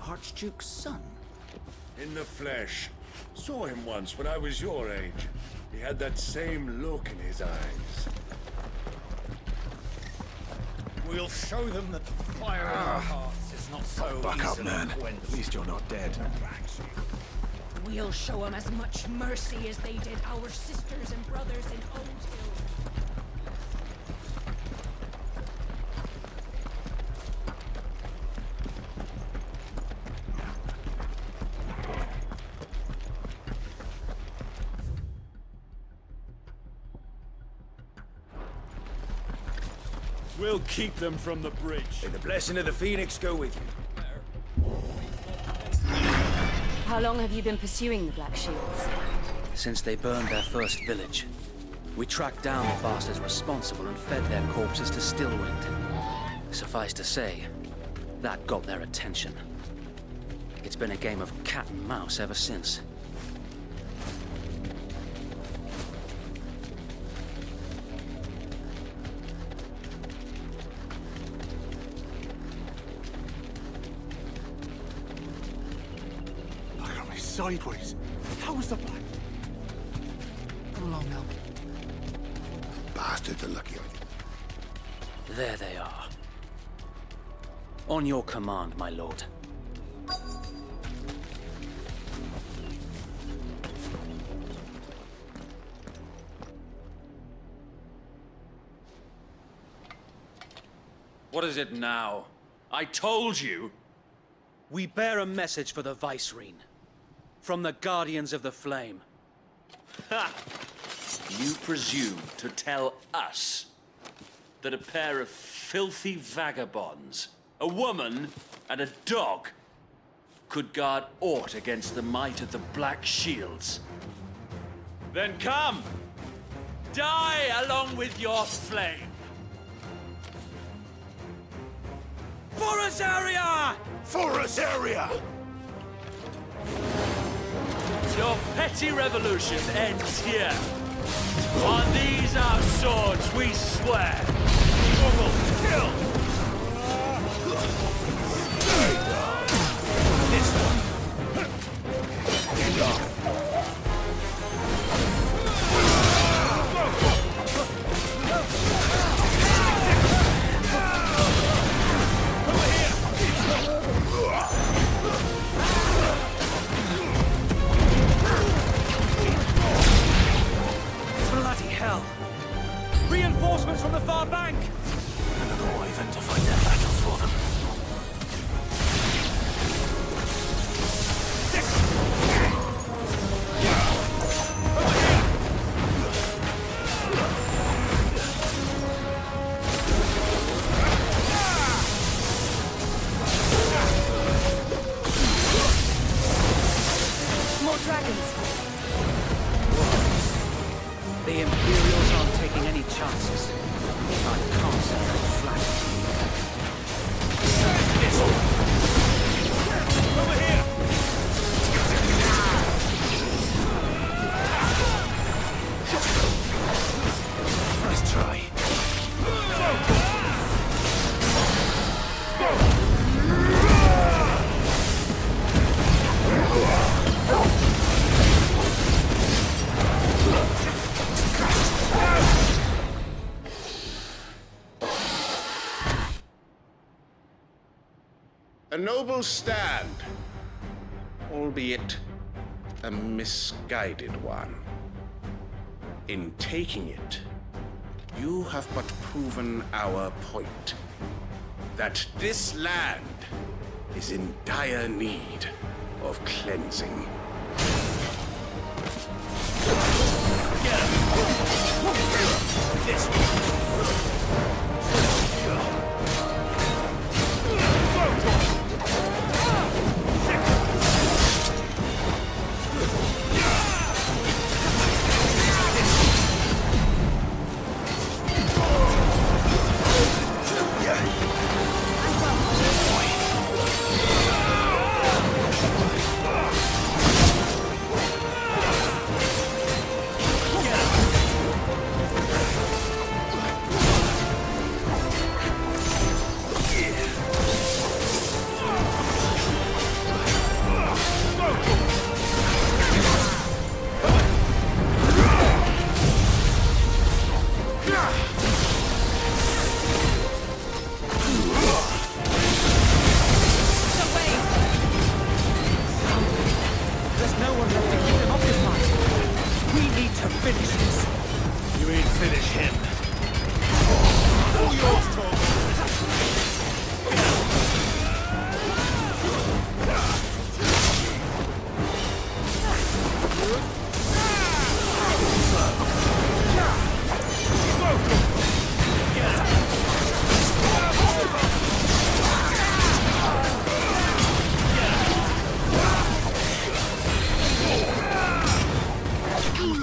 Archduke's son? In the flesh. Saw him once when I was your age. He had that same look in his eyes. We'll show them that the fire in our hearts is not so Buck up, easily man. quenched. At least you're not dead. We'll show them as much mercy as they did our sisters and brothers in Oldhill. We'll keep them from the bridge. May the blessing of the Phoenix go with you. How long have you been pursuing the Black Shields? Since they burned their first village. We tracked down the bastards responsible and fed their corpses to Stillwind. Suffice to say, that got their attention. It's been a game of cat and mouse ever since. Sideways. How was the black? Come along now. Bastards are lucky on you. There they are. On your command, my lord. What is it now? I told you! We bear a message for the Vicereine. From the Guardians of the Flame. Ha! You presume to tell us that a pair of filthy vagabonds, a woman and a dog, could guard aught against the might of the Black Shields? Then come! Die along with your flame! For Azaria! For Azaria! Your petty revolution ends here. On these our swords we swear. We will kill. This one. Enough. Reinforcements from the far bank! Another wyvern to fight their battles for them. More dragons! The Imperials aren't taking any chances. I concentrate flat. Over here! Nice try. A noble stand, albeit a misguided one. In taking it, you have but proven our point, that this land is in dire need of cleansing. Get him! This way! There's no one left to keep them occupied. We need to finish this. You ain't finish him. All yours, Torvald.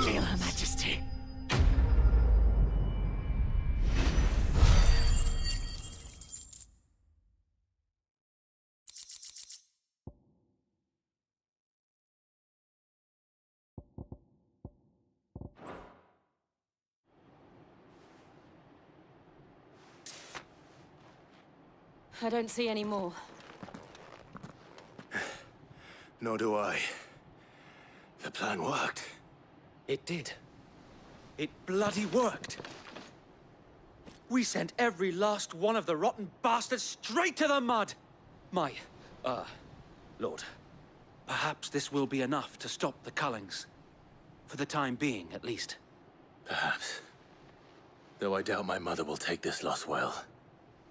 Feel Her Majesty. I don't see any more. Nor do I. The plan worked. It did. It bloody worked. We sent every last one of the rotten bastards straight to the mud! My, Lord, perhaps this will be enough to stop the Cullings. For the time being, at least. Perhaps. Though I doubt my mother will take this loss well.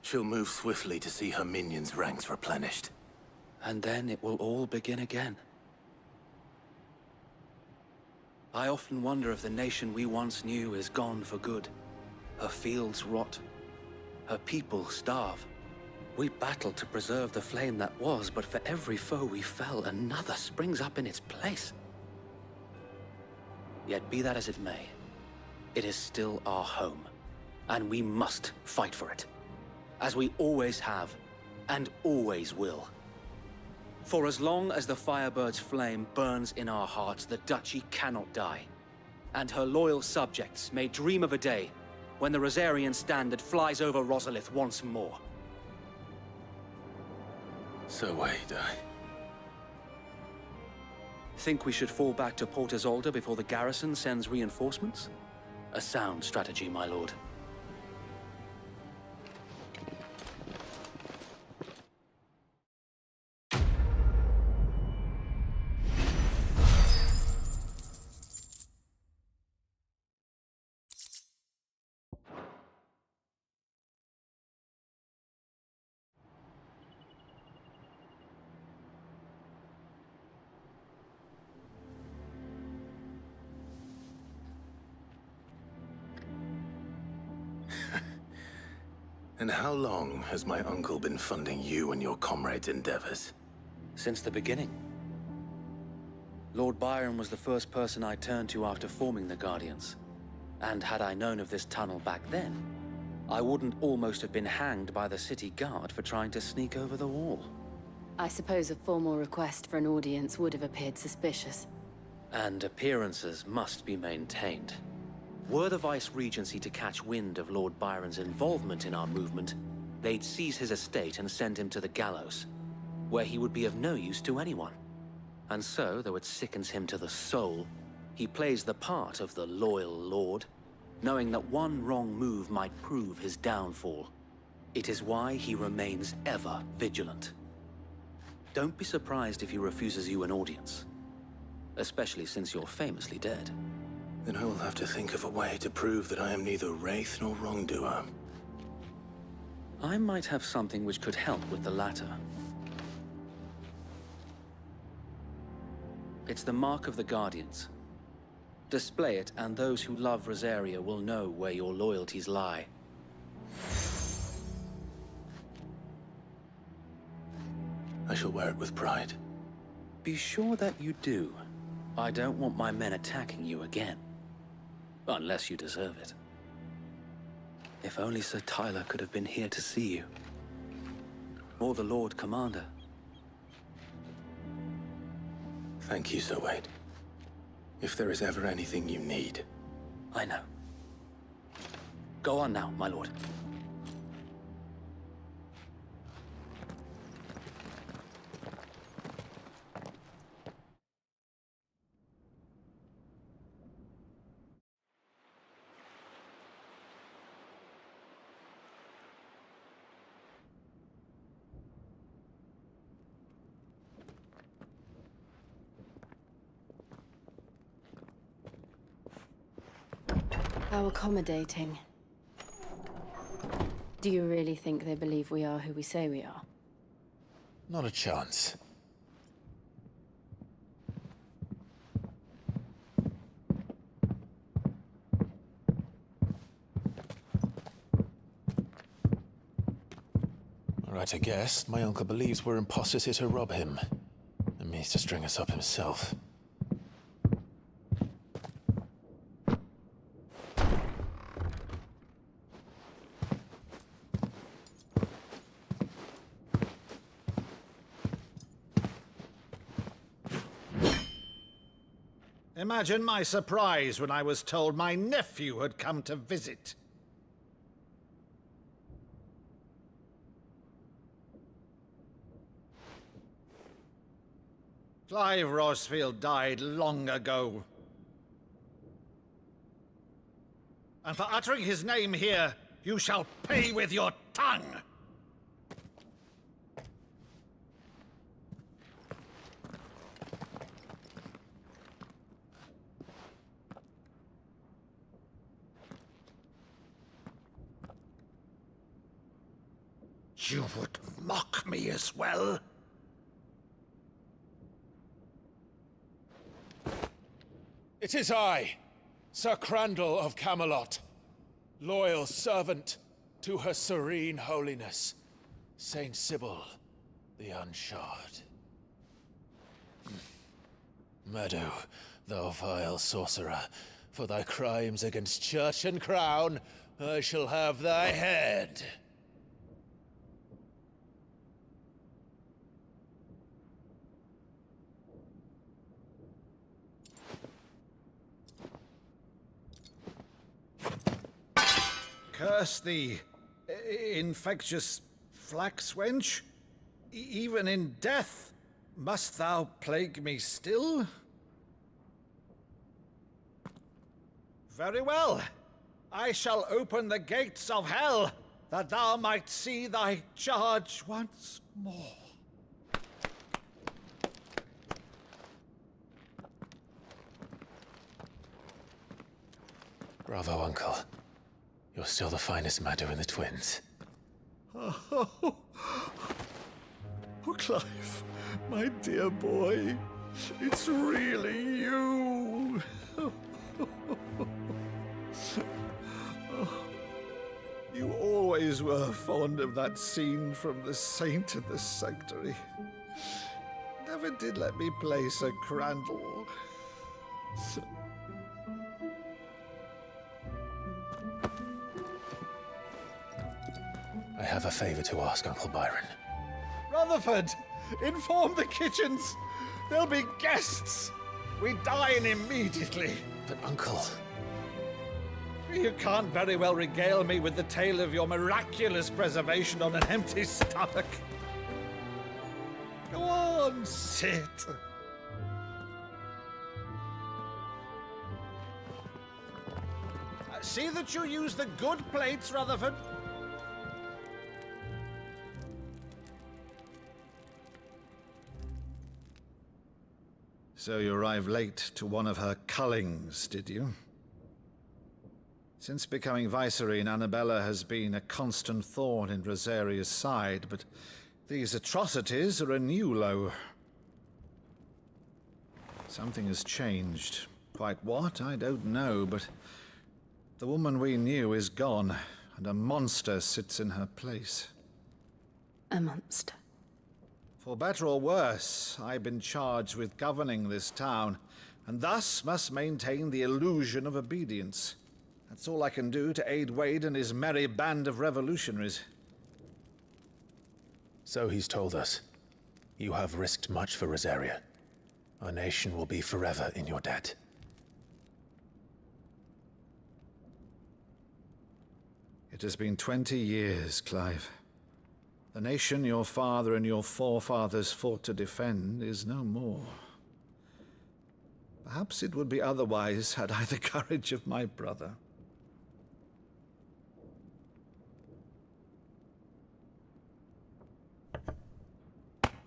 She'll move swiftly to see her minions' ranks replenished. And then it will all begin again. I often wonder if the nation we once knew is gone for good. Her fields rot. Her people starve. We battled to preserve the flame that was, but for every foe we fell, another springs up in its place. Yet be that as it may, it is still our home, and we must fight for it. As we always have, and always will. For as long as the Firebird's flame burns in our hearts, the Duchy cannot die. And her loyal subjects may dream of a day when the Rosarian standard flies over Rosalith once more. So wait, Think we should fall back to Port Isolde before the garrison sends reinforcements? A sound strategy, my lord. And how long has my uncle been funding you and your comrades' endeavors? Since the beginning. Lord Byron was the first person I turned to after forming the Guardians. And had I known of this tunnel back then, I wouldn't almost have been hanged by the city guard for trying to sneak over the wall. I suppose a formal request for an audience would have appeared suspicious. And appearances must be maintained. Were the Vice-Regency to catch wind of Lord Byron's involvement in our movement, they'd seize his estate and send him to the gallows, where he would be of no use to anyone. And so, though it sickens him to the soul, he plays the part of the loyal lord, knowing that one wrong move might prove his downfall. It is why he remains ever vigilant. Don't be surprised if he refuses you an audience, especially since you're famously dead. Then I will have to think of a way to prove that I am neither wraith nor wrongdoer. I might have something which could help with the latter. It's the mark of the Guardians. Display it, and those who love Rosaria will know where your loyalties lie. I shall wear it with pride. Be sure that you do. I don't want my men attacking you again. Unless you deserve it. If only Sir Tyler could have been here to see you. Or the Lord Commander. Thank you, Sir Wade. If there is ever anything you need. I know. Go on now, my lord. How accommodating. Do you really think they believe we are who we say we are? Not a chance. Right, I guess. My uncle believes we're imposters here to rob him. And means to string us up himself. Imagine my surprise when I was told my nephew had come to visit. Clive Rosfield died long ago. And for uttering his name here, you shall pay with your tongue! You would mock me as well? It is I, Sir Crandall of Camelot, loyal servant to Her Serene Holiness, Saint Sybil the Unshod. Meadow, thou vile sorcerer, for thy crimes against church and crown, I shall have thy head. Curse thee, infectious flax wench. Even in death, must thou plague me still? Very well. I shall open the gates of hell, that thou might see thy charge once more. Bravo, Uncle. You're still the finest Meadow in the twins. Oh, Clive, my dear boy, it's really you. You always were fond of that scene from The Saint and the Sanctuary. Never did let me play Sir Crandall. I have a favor to ask, Uncle Byron. Rutherford, inform the kitchens. There'll be guests. We dine immediately. But, Uncle... You can't very well regale me with the tale of your miraculous preservation on an empty stomach. Go on, sit. See that you use the good plates, Rutherford. So you arrived late to one of her cullings, did you? Since becoming Vicereine, Annabella has been a constant thorn in Rosaria's side, but these atrocities are a new low. Something has changed. Quite what, I don't know, but the woman we knew is gone, and a monster sits in her place. A monster. For better or worse, I've been charged with governing this town, and thus must maintain the illusion of obedience. That's all I can do to aid Wade and his merry band of revolutionaries. So he's told us. You have risked much for Rosaria. Our nation will be forever in your debt. It has been 20 years, Clive. The nation your father and your forefathers fought to defend is no more. Perhaps it would be otherwise had I the courage of my brother.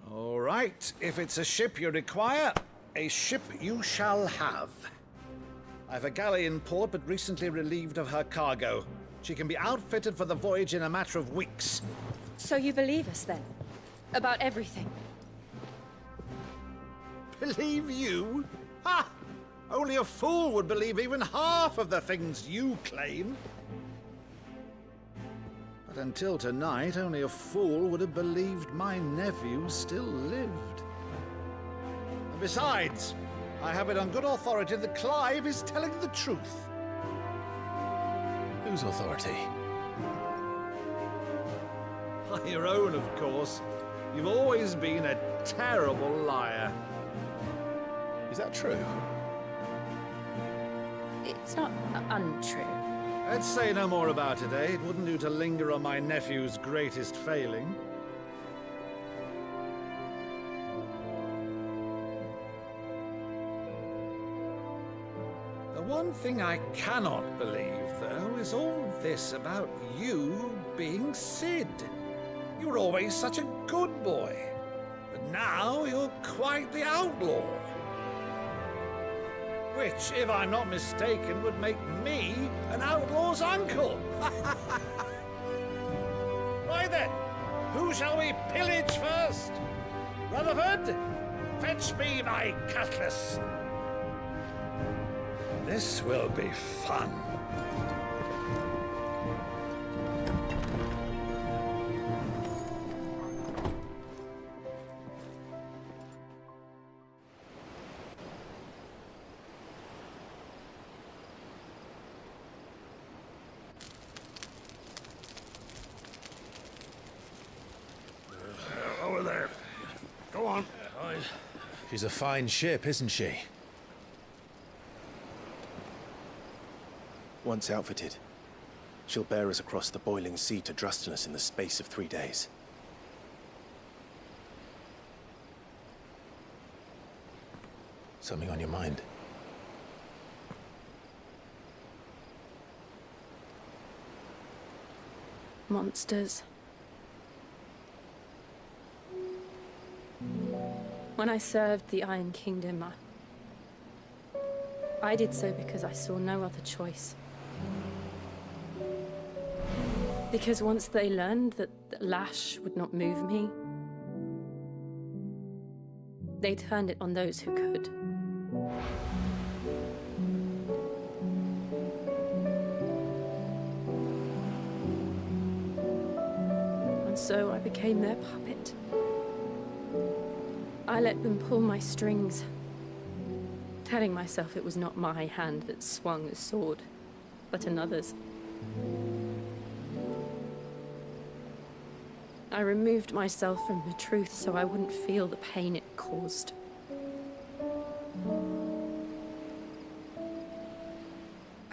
All right, if it's a ship you require, a ship you shall have. I've a galley in port, but recently relieved of her cargo. She can be outfitted for the voyage in a matter of weeks. So you believe us then? About everything? Believe you? Ha! Only a fool would believe even half of the things you claim. But until tonight, only a fool would have believed my nephew still lived. And besides, I have it on good authority that Clive is telling the truth. Whose authority? Your own, of course. You've always been a terrible liar. Is that true? It's not untrue. Let's say no more about it, eh? It wouldn't do to linger on my nephew's greatest failing. The one thing I cannot believe, though, is all this about you being Sid. You were always such a good boy, but now you're quite the outlaw. Which, if I'm not mistaken, would make me an outlaw's uncle. Right then, who shall we pillage first? Rutherford, fetch me my cutlass. This will be fun. Over there. Go on. She's a fine ship, isn't she? Once outfitted, she'll bear us across the boiling sea to Drustinus in the space of 3 days. Something on your mind? Monsters. When I served the Iron Kingdom, I did so because I saw no other choice. Because once they learned that Lash would not move me, they turned it on those who could. And so I became their puppet. I let them pull my strings, telling myself it was not my hand that swung the sword, but another's. I removed myself from the truth so I wouldn't feel the pain it caused.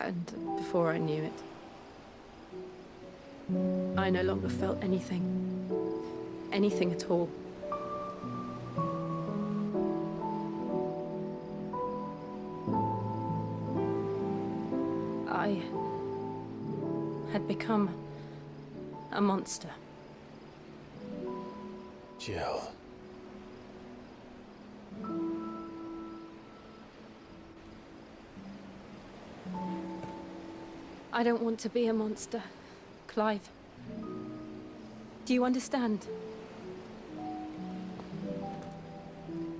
And before I knew it, I no longer felt anything. Anything at all. I had become a monster. Jill. I don't want to be a monster, Clive. Do you understand?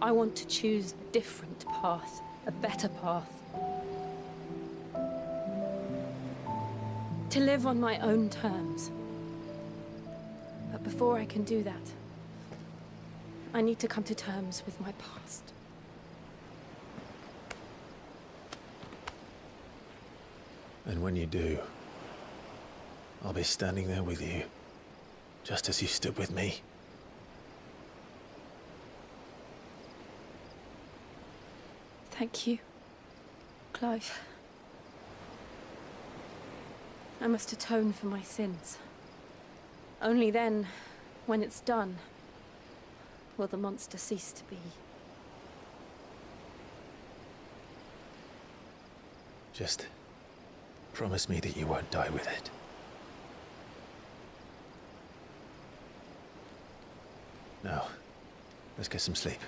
I want to choose a different path, a better path. To live on my own terms. But before I can do that, I need to come to terms with my past. And when you do, I'll be standing there with you, just as you stood with me. Thank you, Clive. I must atone for my sins. Only then, when it's done, will the monster cease to be. Just promise me that you won't die with it. Now, let's get some sleep.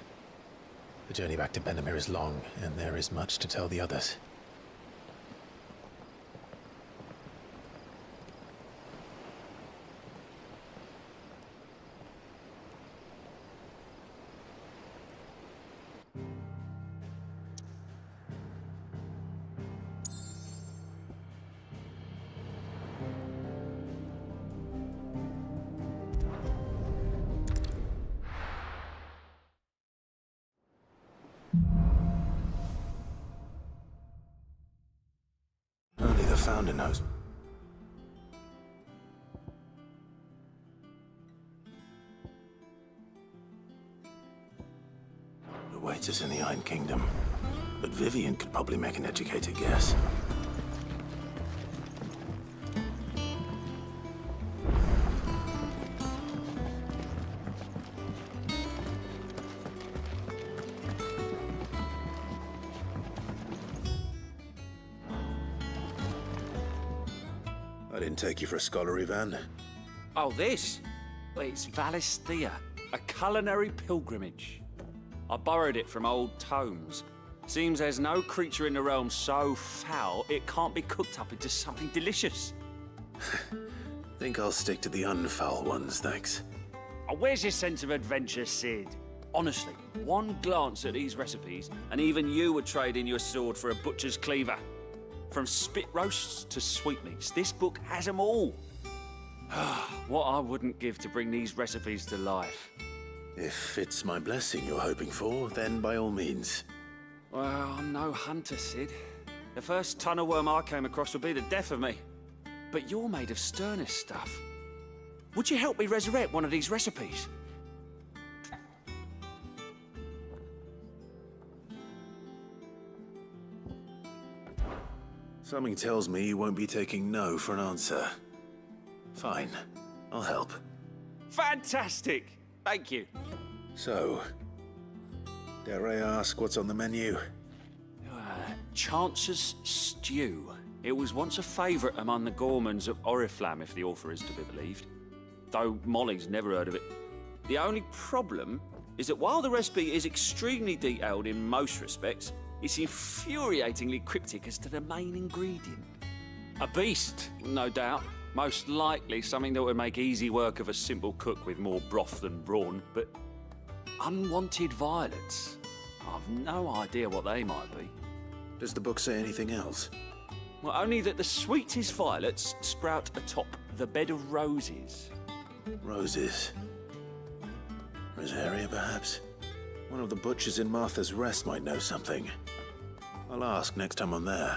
The journey back to Benamir is long, and there is much to tell the others. founder knows. It awaits us in the Iron Kingdom. But Vivian could probably make an educated guess. I didn't take you for a scholar, Ivan. Oh, this? Well, it's Valisthea, a culinary pilgrimage. I borrowed it from old tomes. Seems there's no creature in the realm so foul it can't be cooked up into something delicious. Think I'll stick to the unfoul ones, thanks. Oh, where's your sense of adventure, Sid? Honestly, one glance at these recipes, and even you would trade in your sword for a butcher's cleaver. From spit roasts to sweetmeats, this book has them all. What I wouldn't give to bring these recipes to life. If it's my blessing you're hoping for, then by all means. Well, I'm no hunter, Sid. The first ton of worm I came across would be the death of me. But you're made of sterner stuff. Would you help me resurrect one of these recipes? Something tells me you won't be taking no for an answer. Fine, I'll help. Fantastic! Thank you. So, dare I ask what's on the menu? Chance's Stew. It was once a favourite among the gourmands of Oriflamme, if the author is to be believed. Though Molly's never heard of it. The only problem is that while the recipe is extremely detailed in most respects, it's infuriatingly cryptic as to the main ingredient. A beast, no doubt. Most likely something that would make easy work of a simple cook with more broth than brawn, but unwanted violets. I've no idea what they might be. Does the book say anything else? Well, only that the sweetest violets sprout atop the bed of roses. Roses. Rosaria, perhaps? One of the butchers in Martha's Rest might know something. I'll ask next time I'm there.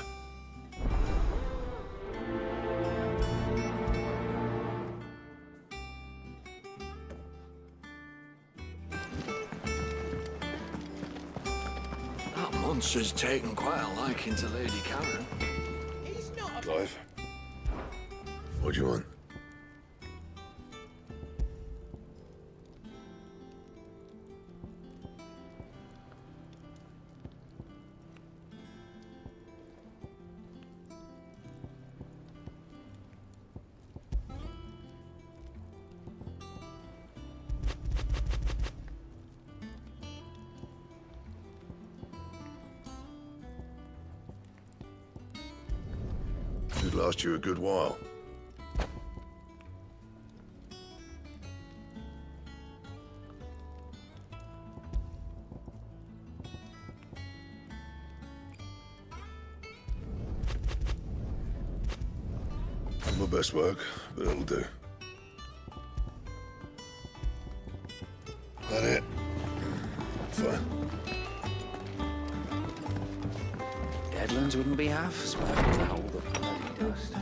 That monster's taken quite a liking to Lady Karen. He's not alive. What do you want? Should last you a good while. Not my best work, but it'll do. That it? Fine. Deadlands wouldn't be half smart without all the bloody dust.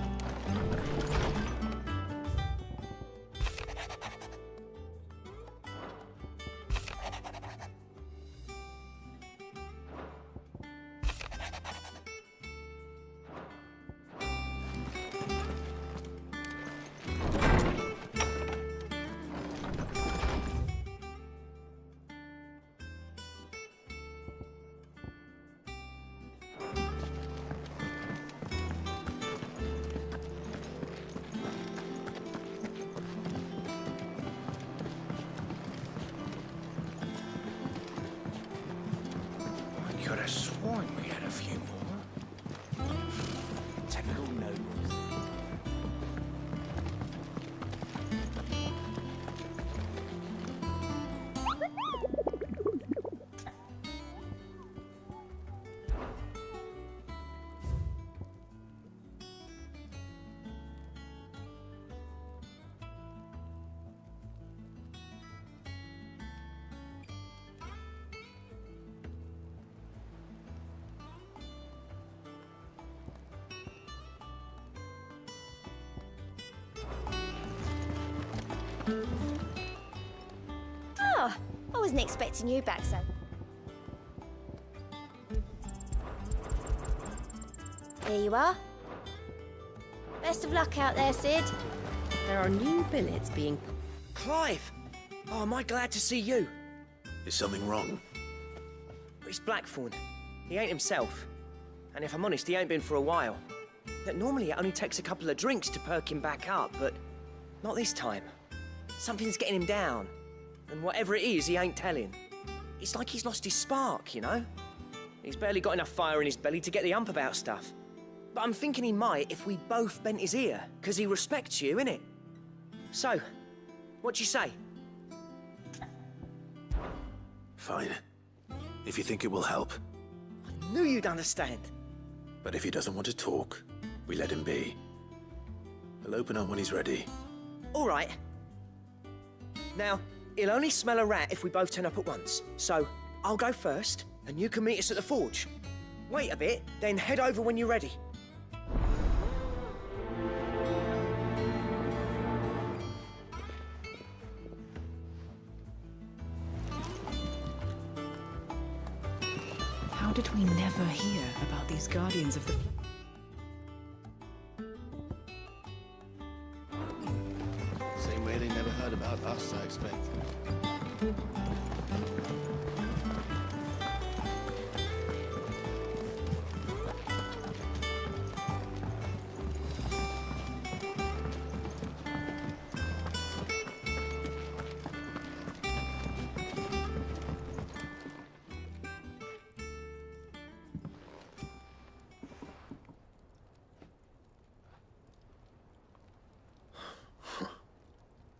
I could have sworn we had a few more. Typical nobles. Oh, I wasn't expecting you back so. Here you are. Best of luck out there, Sid. There are new billets being... Clive! Oh, am I glad to see you? Is something wrong? It's Blackthorn. He ain't himself. And if I'm honest, he ain't been for a while. That normally it only takes a couple of drinks to perk him back up, but not this time. Something's getting him down. And whatever it is, he ain't telling. It's like he's lost his spark, you know? He's barely got enough fire in his belly to get the ump about stuff. But I'm thinking he might if we both bent his ear, because he respects you, innit? So, what do you say? Fine. If you think it will help. I knew you'd understand. But if he doesn't want to talk, we let him be. He'll open up when he's ready. All right. Now, he'll only smell a rat if we both turn up at once. So, I'll go first, and you can meet us at the forge. Wait a bit, then head over when you're ready. How did we never hear about these Guardians of the... Same way they never heard about us, I expect.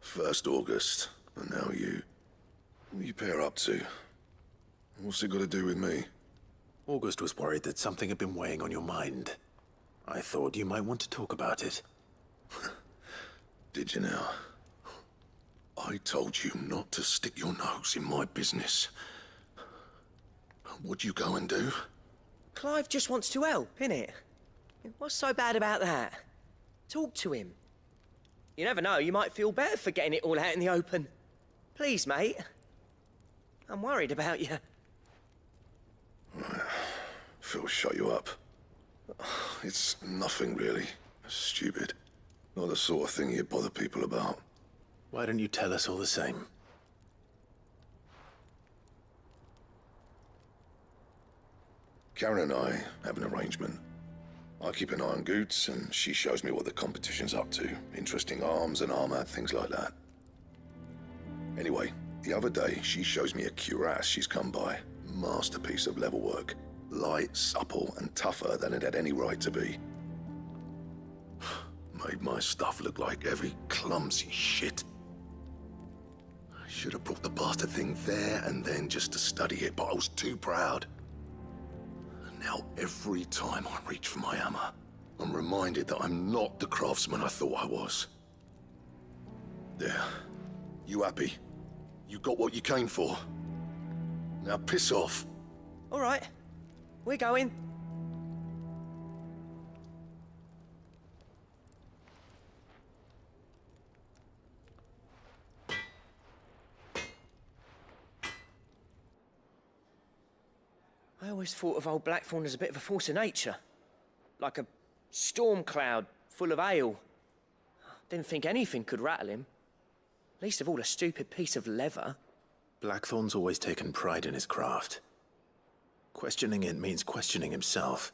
First August, and now you. What you pair up to? What's it got to do with me? August was worried that something had been weighing on your mind. I thought you might want to talk about it. Did you now? I told you not to stick your nose in my business. What'd you go and do? Clive just wants to help, innit? What's so bad about that? Talk to him. You never know, you might feel better for getting it all out in the open. Please, mate. I'm worried about you. Phil shut you up. It's nothing really. Stupid. Not the sort of thing you bother people about. Why don't you tell us all the same? Karen and I have an arrangement. I keep an eye on Goots, and she shows me what the competition's up to. Interesting arms and armor, things like that. Anyway, the other day, she shows me a cuirass she's come by. Masterpiece of level work. Light, supple, and tougher than it had any right to be. Made my stuff look like heavy, clumsy shit. I should have brought the bastard thing there and then just to study it, but I was too proud. Now, every time I reach for my hammer, I'm reminded that I'm not the craftsman I thought I was. There. You happy? You got what you came for? Now piss off. All right. We're going. I always thought of old Blackthorn as a bit of a force of nature. Like a storm cloud full of hail. Didn't think anything could rattle him. Least of all a stupid piece of leather. Blackthorn's always taken pride in his craft. Questioning it means questioning himself.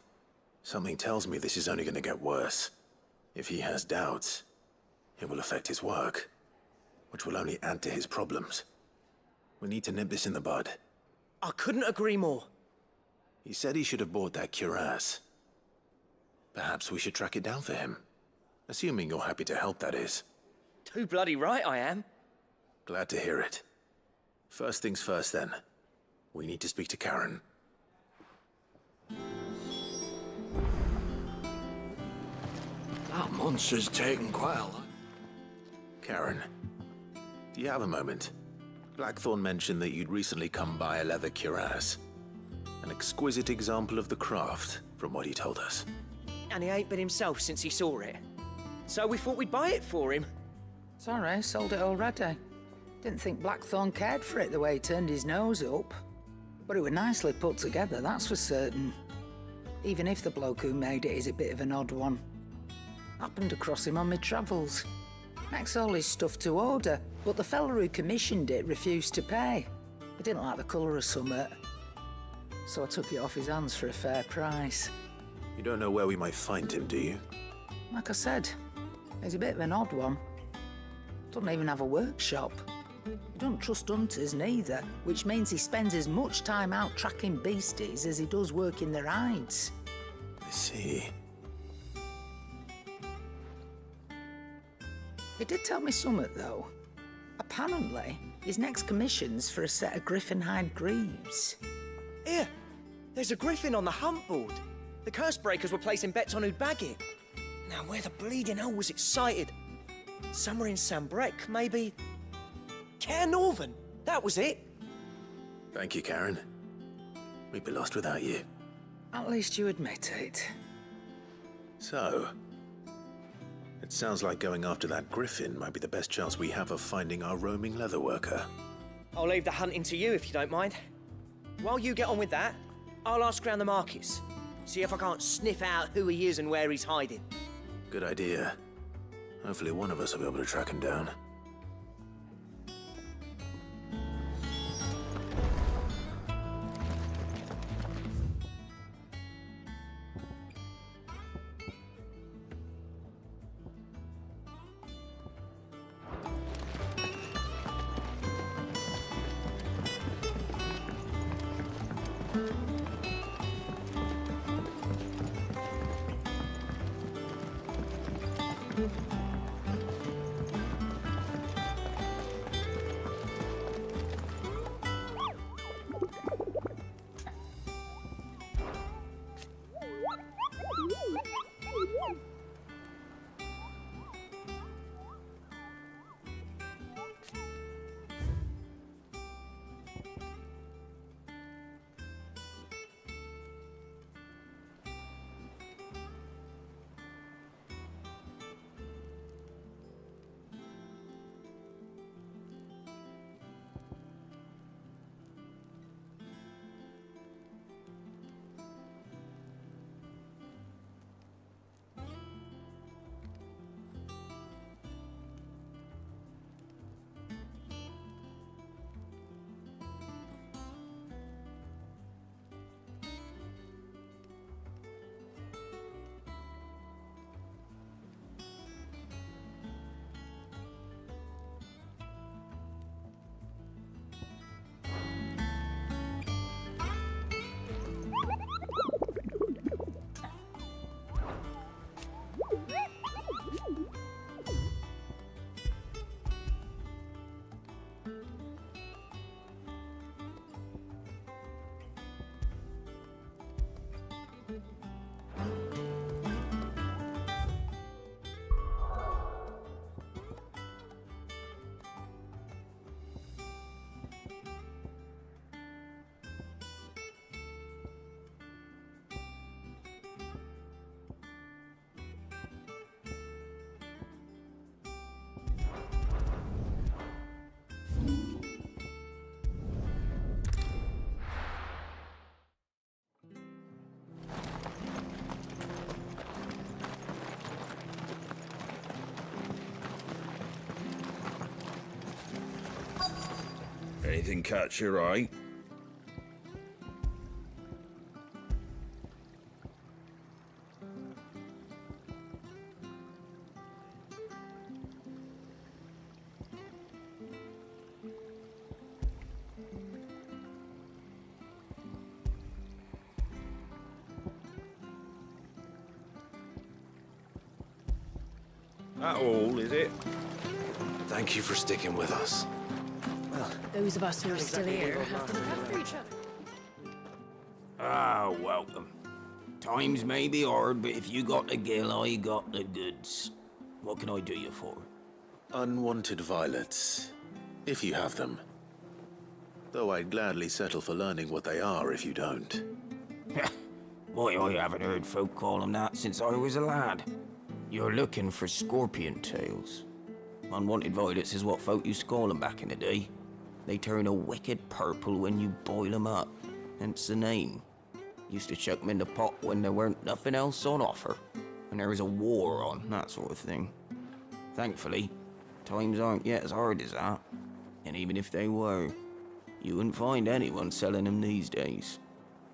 Something tells me this is only going to get worse. If he has doubts, it will affect his work, which will only add to his problems. We need to nip this in the bud. I couldn't agree more. He said he should have bought that cuirass. Perhaps we should track it down for him. Assuming you're happy to help, that is. Too bloody right I am. Glad to hear it. First things first, then. We need to speak to Karen. That monster's taken quite a lot. Karen, do you have a moment? Blackthorn mentioned that you'd recently come by a leather cuirass. An exquisite example of the craft, from what he told us. And he ain't been himself since he saw it. So we thought we'd buy it for him. Sorry, sold it already. Didn't think Blackthorn cared for it the way he turned his nose up. But it was nicely put together, that's for certain. Even if the bloke who made it is a bit of an odd one. Happened across him on my travels. Makes all his stuff to order, but the fella who commissioned it refused to pay. He didn't like the colour of summit. So I took it off his hands for a fair price. You don't know where we might find him, do you? Like I said, he's a bit of an odd one. Doesn't even have a workshop. He don't trust hunters neither, which means he spends as much time out tracking beasties as he does working their hides. I see. He did tell me something, though. Apparently, his next commission's for a set of griffin hide greaves. Here, there's a griffin on the hunt board. The curse breakers were placing bets on who'd bag it. Now, where the bleeding hell was it sighted? Somewhere in Sambrec, maybe... Care Northern, that was it. Thank you, Karen. We'd be lost without you. At least you admit it. So, it sounds like going after that griffin might be the best chance we have of finding our roaming leatherworker. I'll leave the hunting to you if you don't mind. While you get on with that, I'll ask around the markets. See if I can't sniff out who he is and where he's hiding. Good idea. Hopefully one of us will be able to track him down. Anything catch your eye? That all, is it? Thank you for sticking with us. Those of us who are still here have to look out for each other. Ah, welcome. Times may be hard, but if you got the gill, I got the goods. What can I do you for? Unwanted violets, if you have them. Though I'd gladly settle for learning what they are if you don't. Why, I haven't heard folk call them that since I was a lad. You're looking for scorpion tails. Unwanted violets is what folk used to call them back in the day. They turn a wicked purple when you boil them up, hence the name. Used to chuck them in the pot when there weren't nothing else on offer, when there was a war on, that sort of thing. Thankfully, times aren't yet as hard as that, and even if they were, you wouldn't find anyone selling them these days.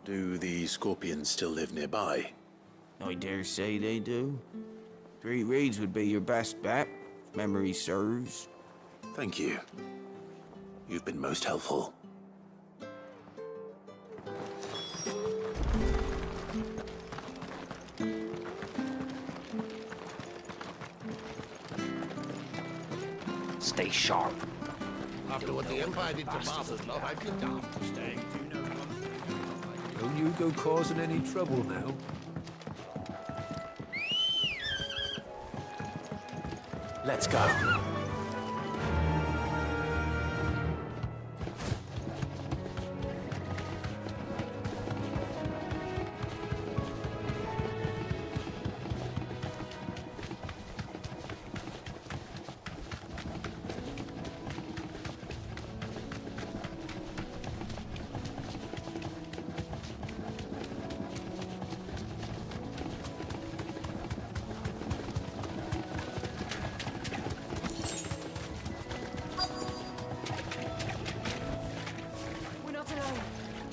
Do the scorpions still live nearby? I dare say they do. 3 Reeds would be your best bet, if memory serves. Thank you. You've been most helpful. Stay sharp. After what the Empire did to Martha's love, I'd be daft to stay. Don't you go causing any trouble now. Let's go.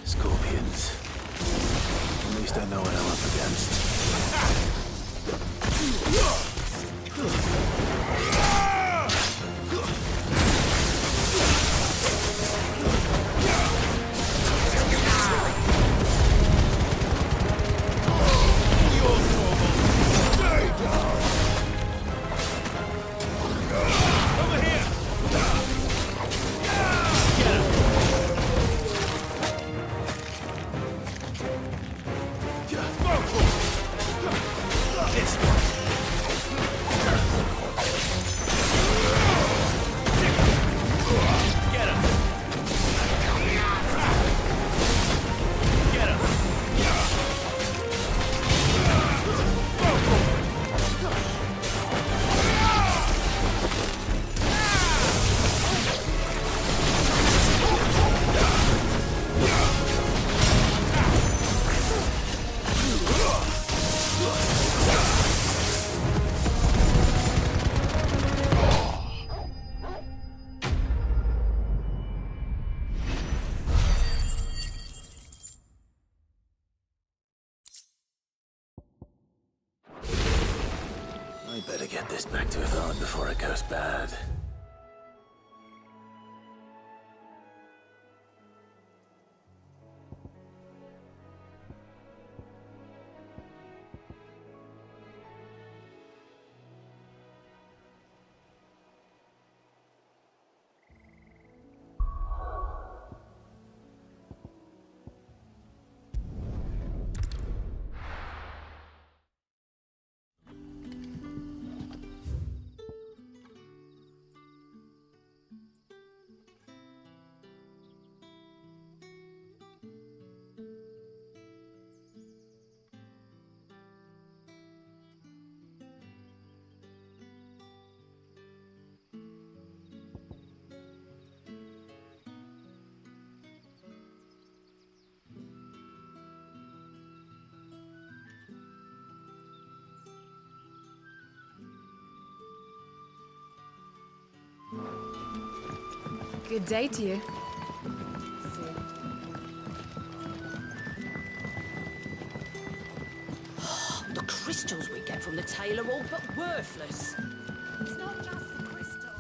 Scorpions. At least I know what I'm up against. I better get this back to Yvonne before it goes bad. Good day to you. The crystals we get from the tail are all but worthless. It's not just the crystal.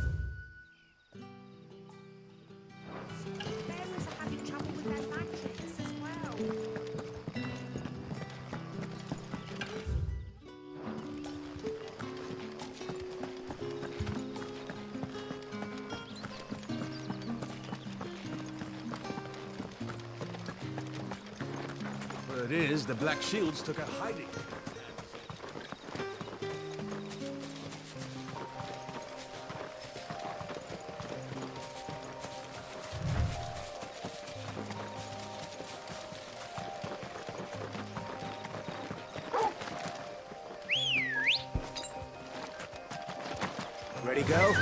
Bearers are having trouble with their magics as well. Word is, the Black Shields took a hiding. Ready, go?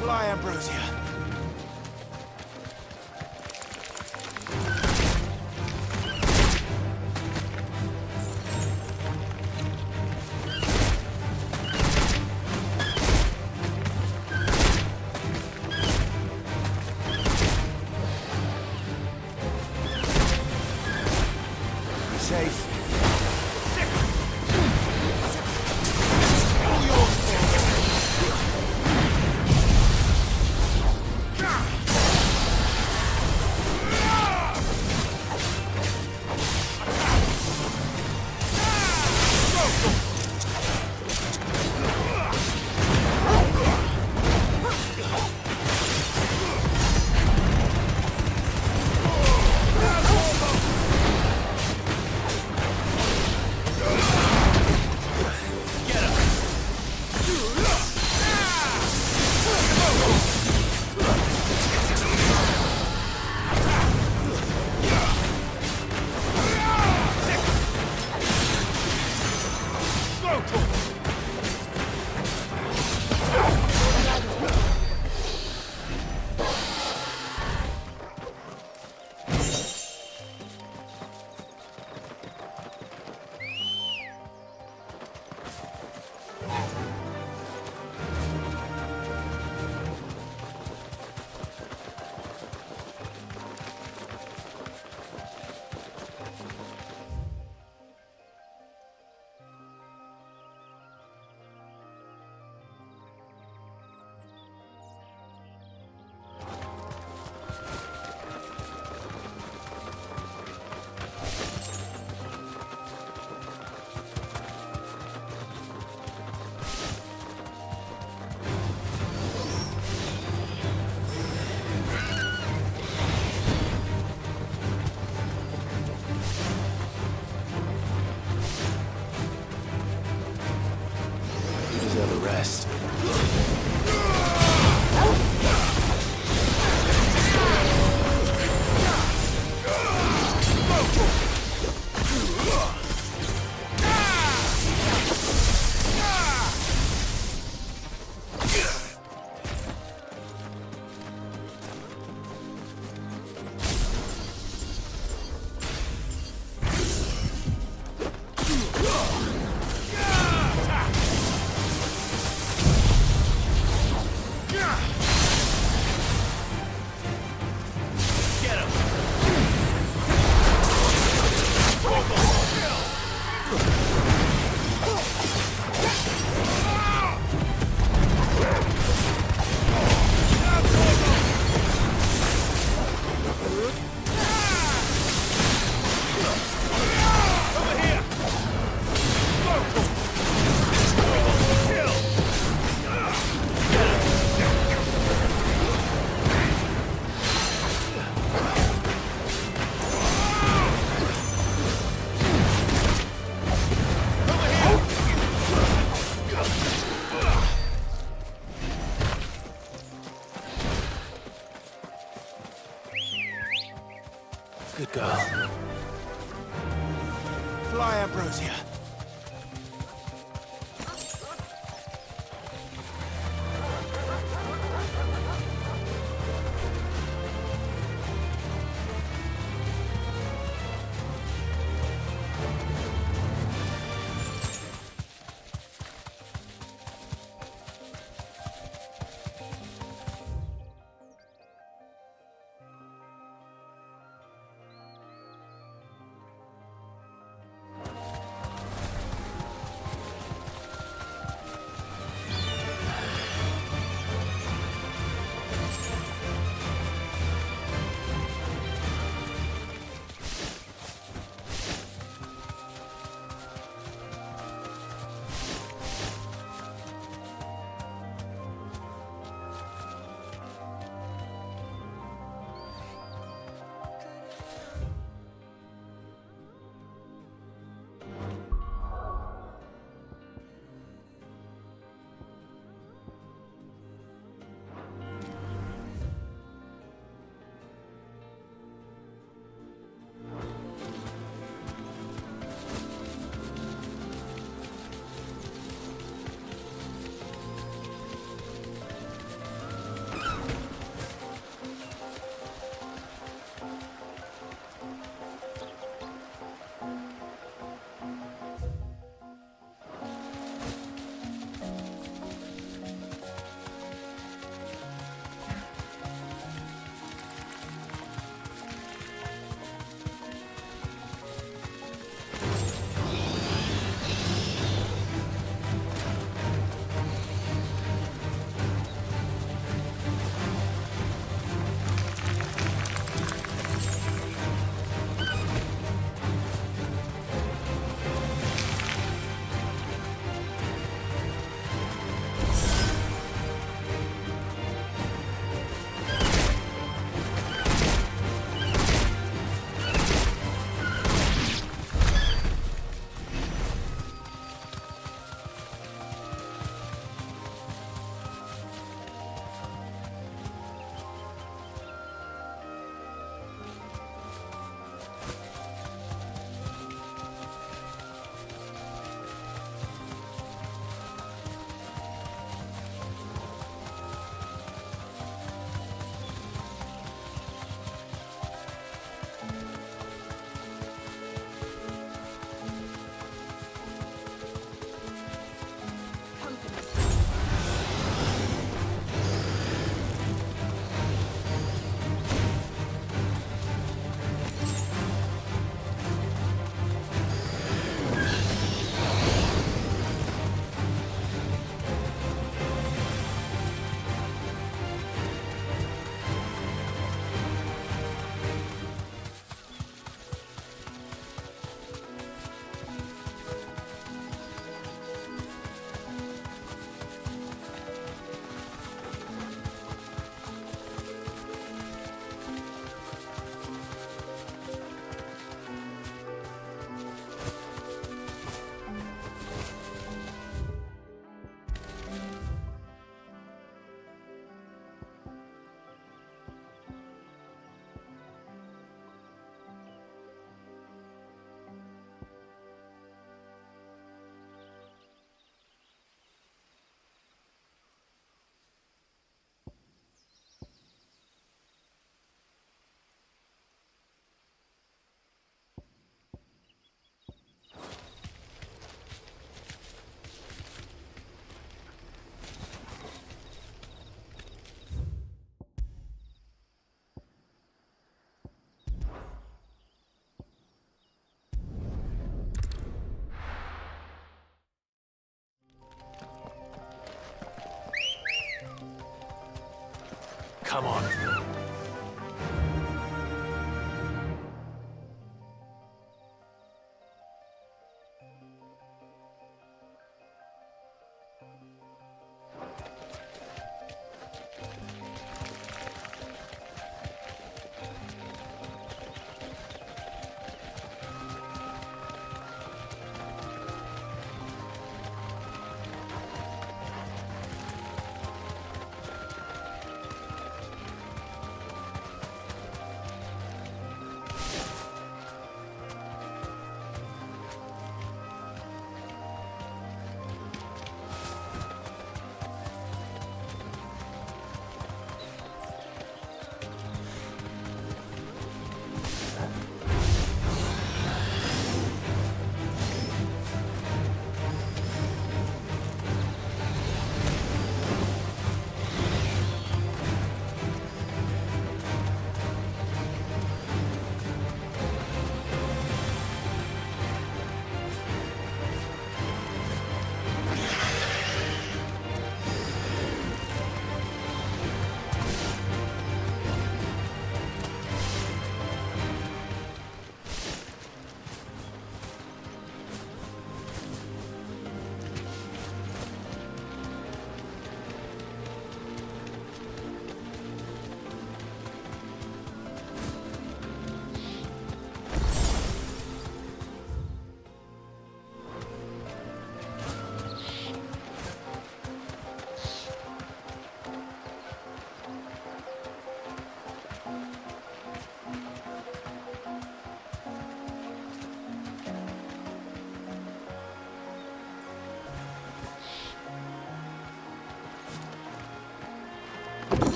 Fly, Ambrosia. Be safe. Rest. Good girl. Fly, Ambrosia. Come on.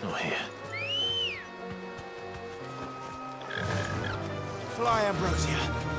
Oh, here. Fly, Ambrosia.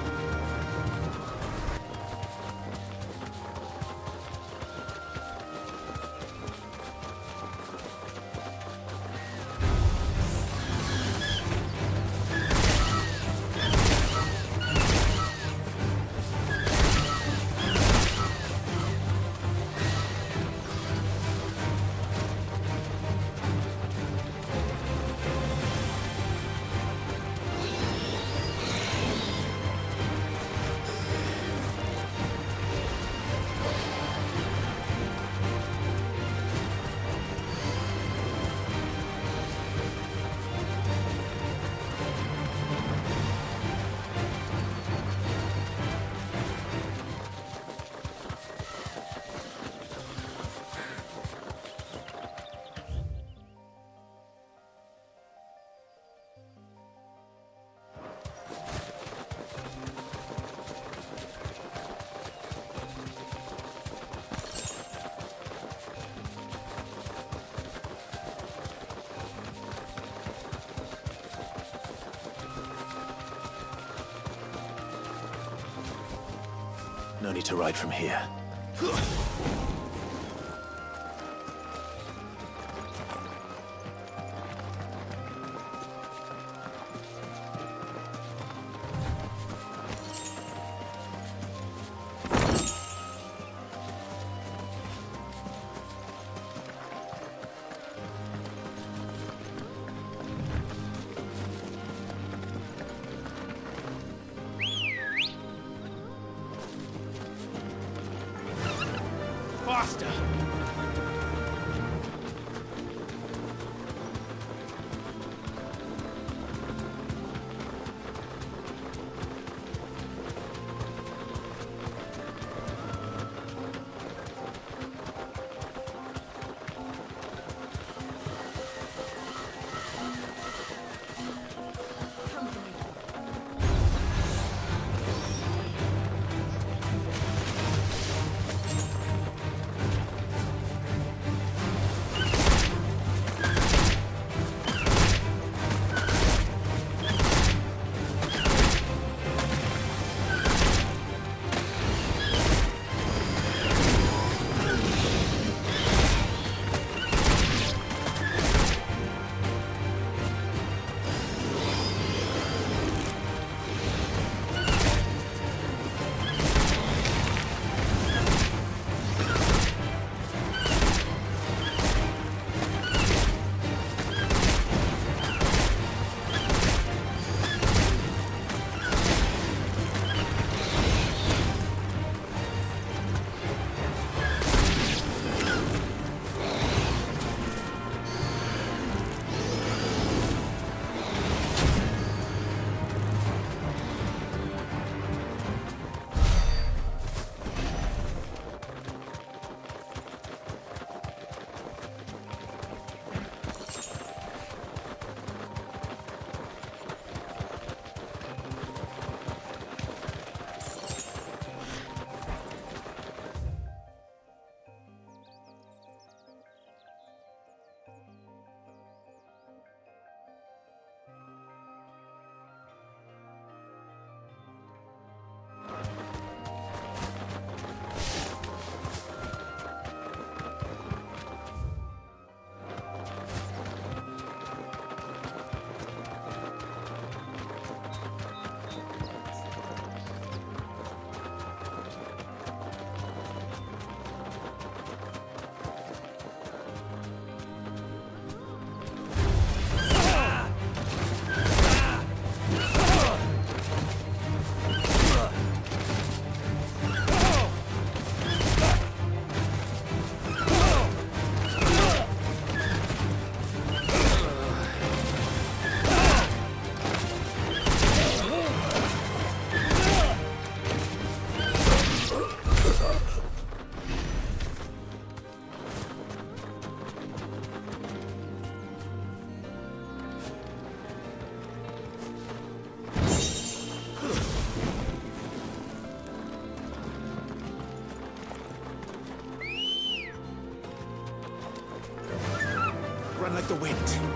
No need to ride from here. Faster! run like the wind.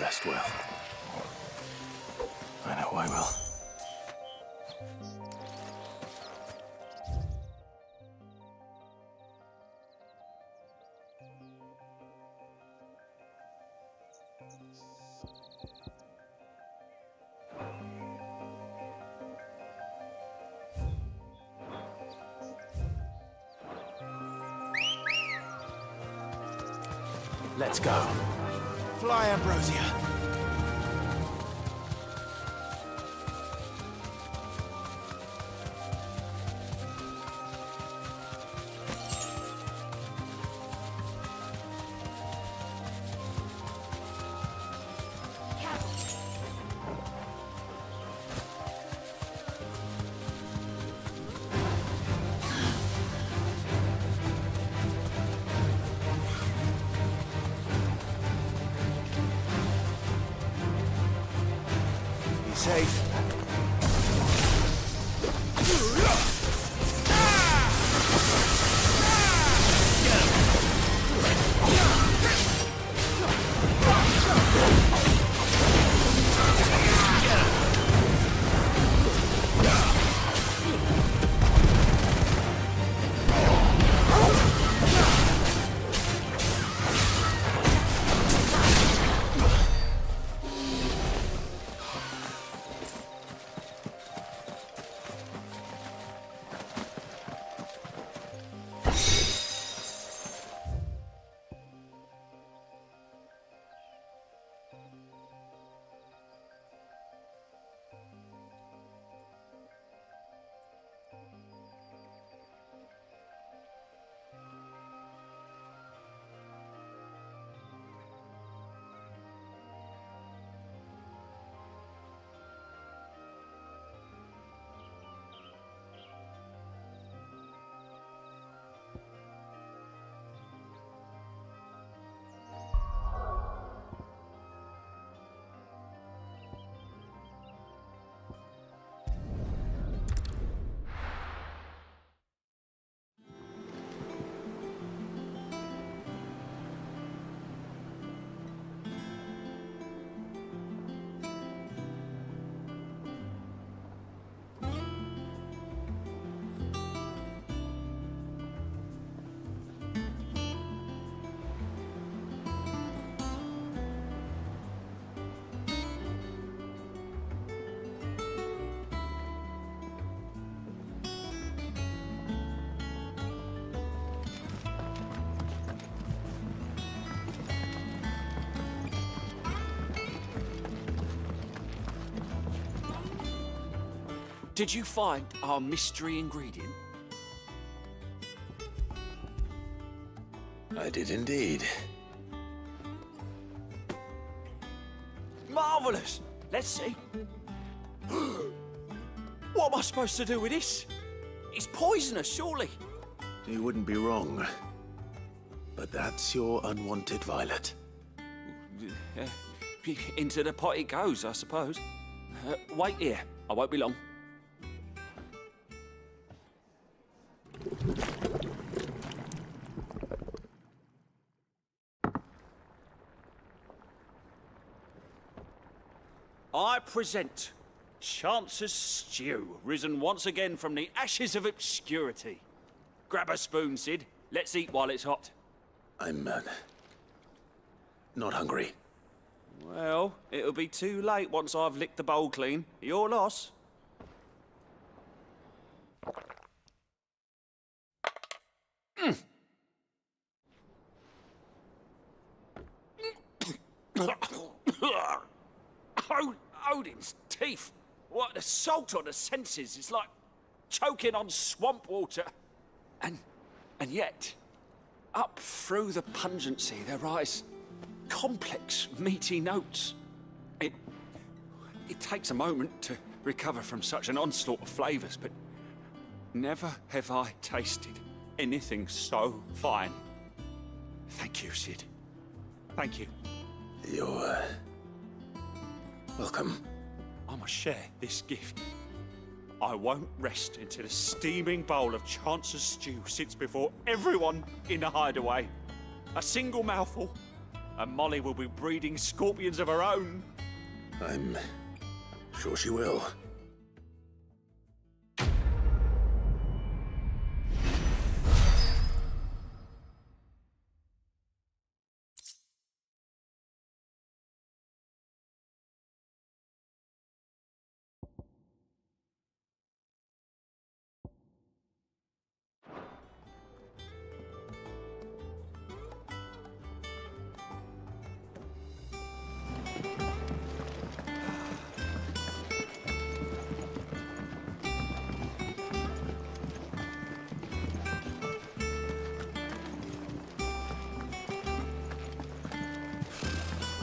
rest well. I know I will. Let's go. Fly, Ambrosia. Safe. Did you find our mystery ingredient? I did indeed. Marvellous! Let's see. What am I supposed to do with this? It's poisonous, surely. You wouldn't be wrong. But that's your unwanted violet. Into the pot it goes, I suppose. Wait here. I won't be long. I present Chance's stew, risen once again from the ashes of obscurity. Grab a spoon, Sid. Let's eat while it's hot. I'm, not hungry. Well, it'll be too late once I've licked the bowl clean. Your loss. Odin's teeth. What, the salt on the senses. It's like choking on swamp water. And yet, up through the pungency, there rise complex, meaty notes. It takes a moment to recover from such an onslaught of flavours, but never have I tasted anything so fine. Thank you, Sid. Thank you. You're, welcome. I must share this gift. I won't rest until a steaming bowl of Chance's stew sits before everyone in the hideaway. A single mouthful, And Molly will be breeding scorpions of her own. I'm sure she will.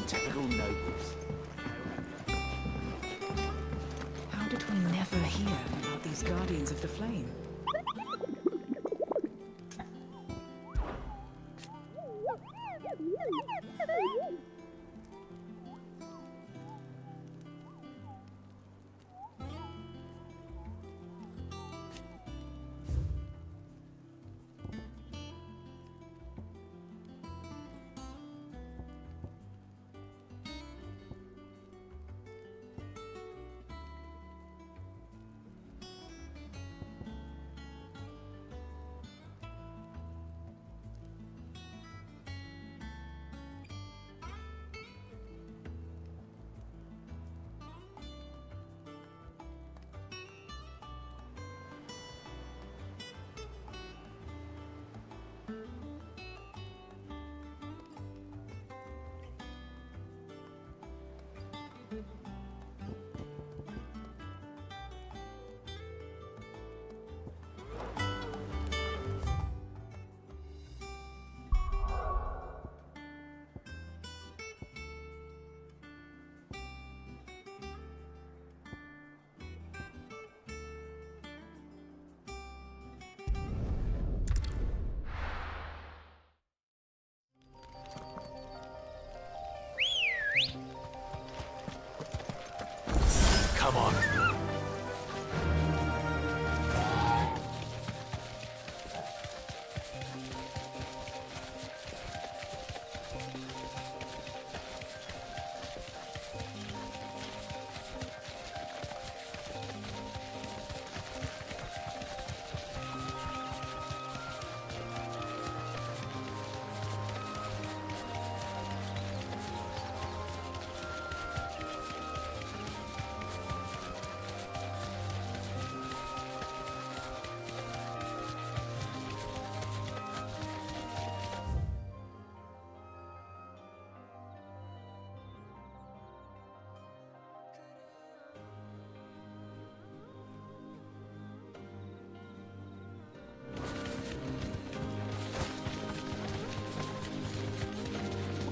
Typical nobles. How did we never hear about these Guardians of the Flame? Come on.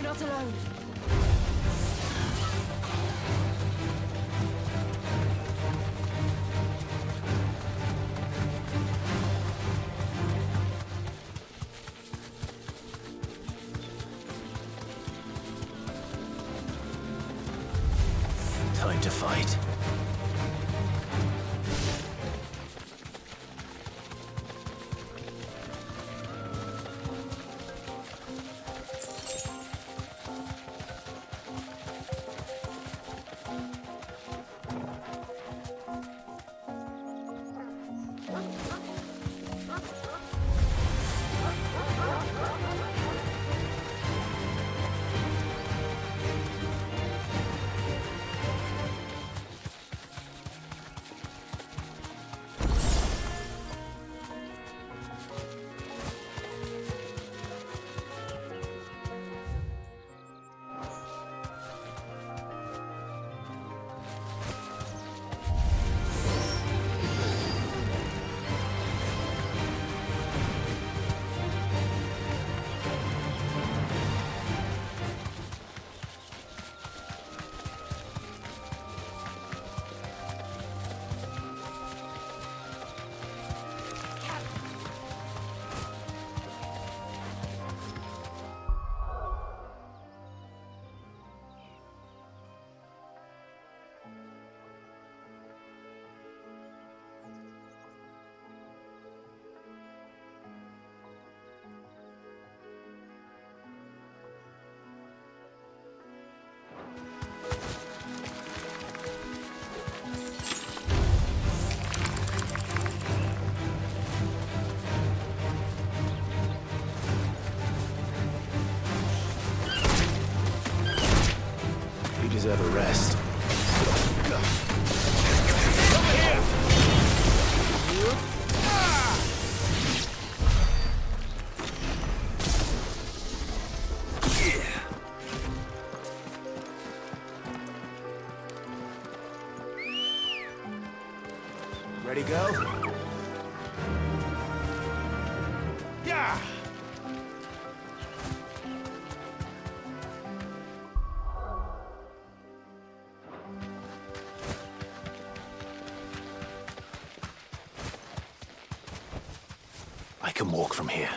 Not alone. Time to fight. Ready, go? Yeah! I can walk from here.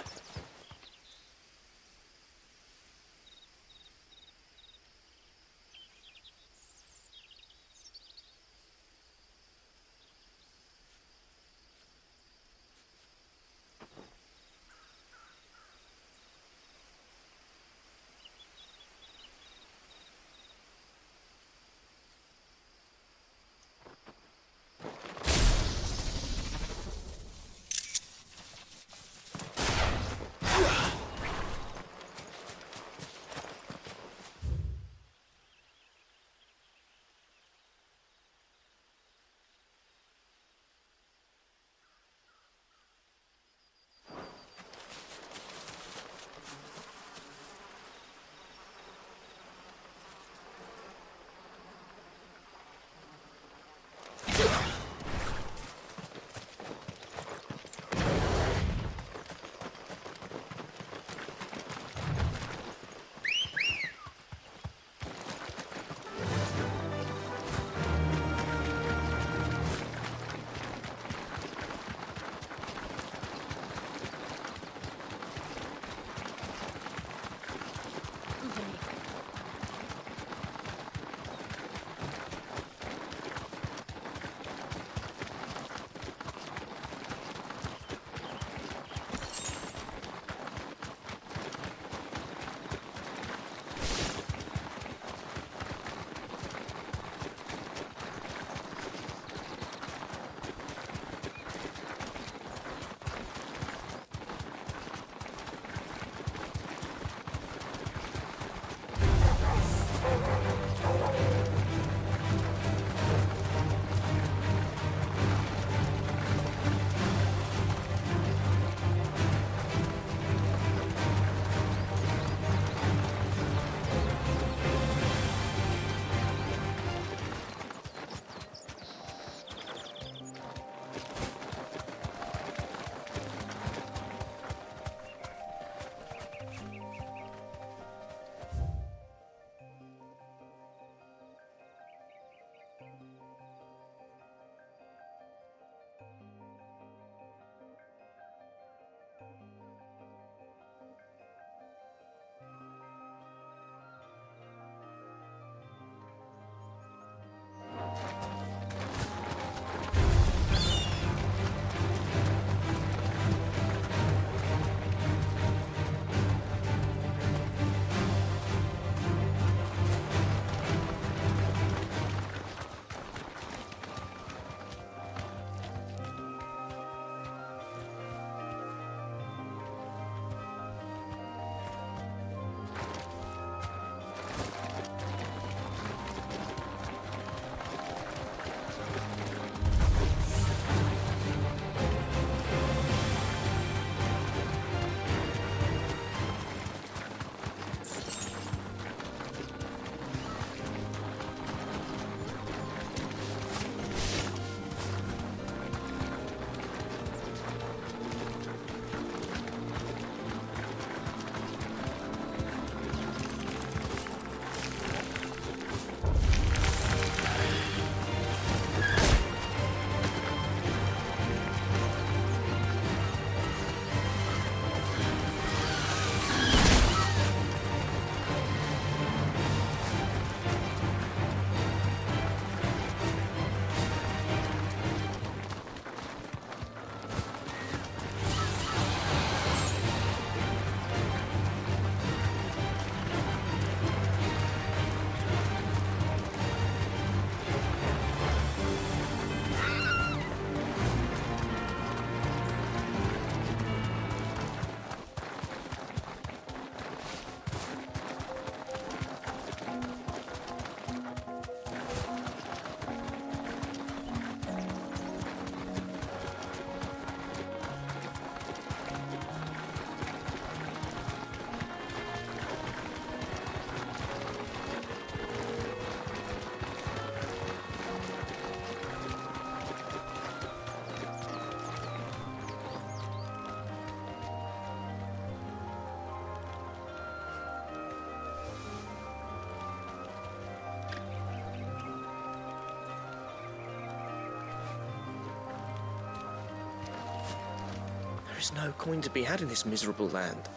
is no coin to be had in this miserable land,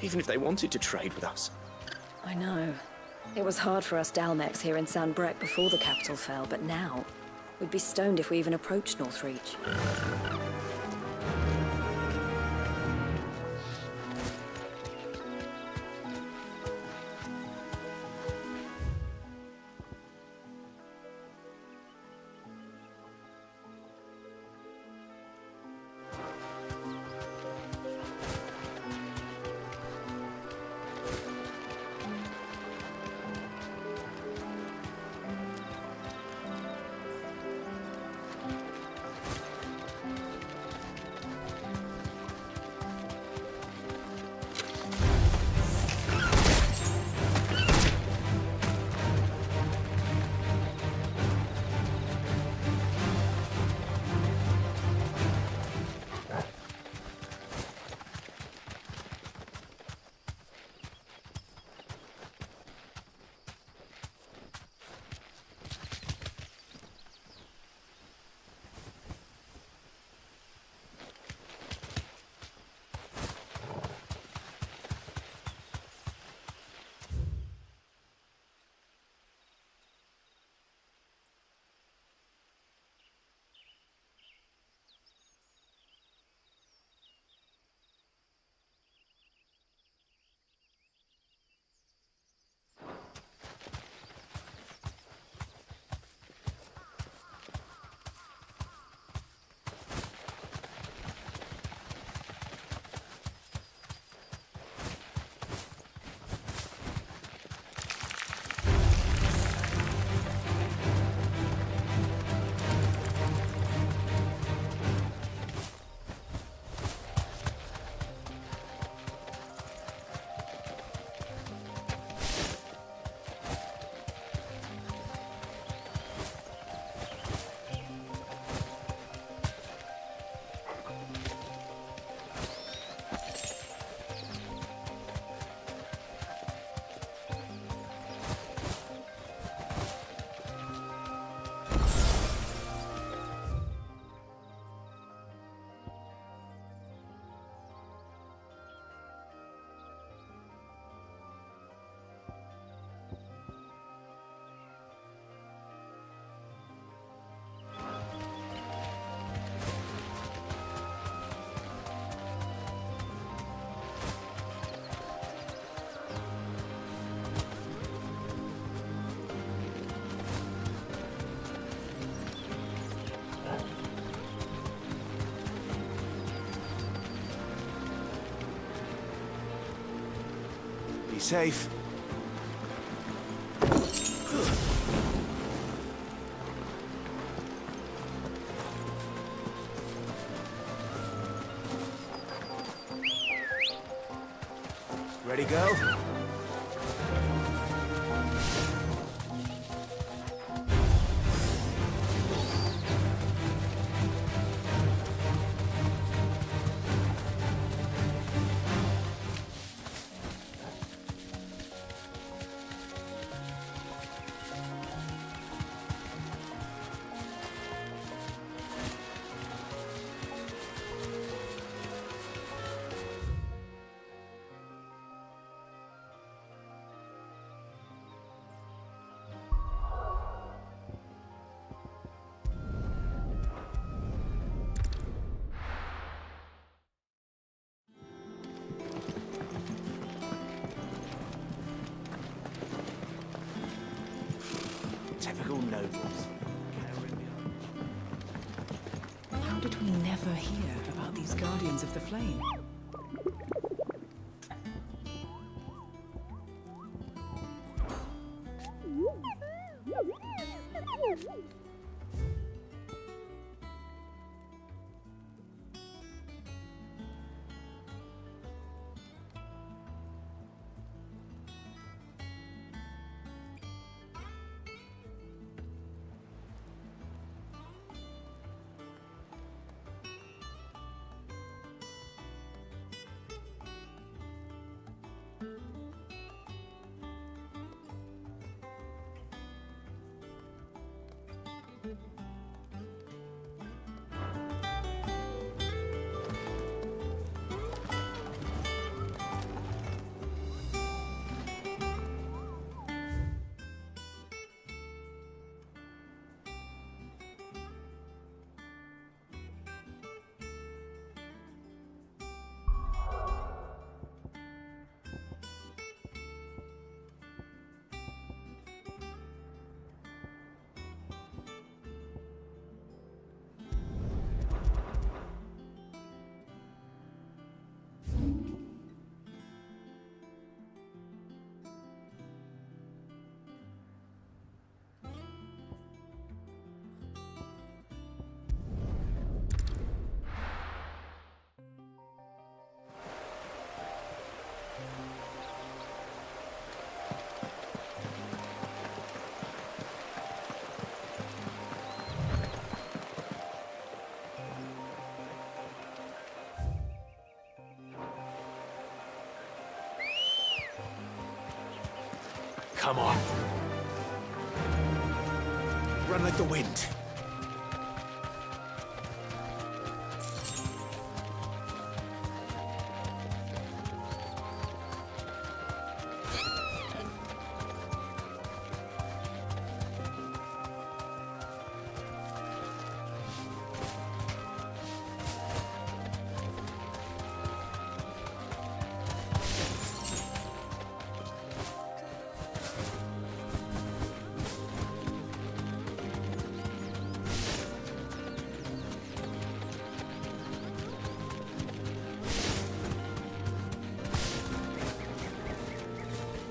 even if they wanted to trade with us. I know. It was hard for us Dalmex here in Sanbreque before the capital fell, but now we'd be stoned if we even approached Northreach. Be safe. Ready, go? Typical nobles. How did we never hear about these Guardians of the Flame? Come on. Run like the wind.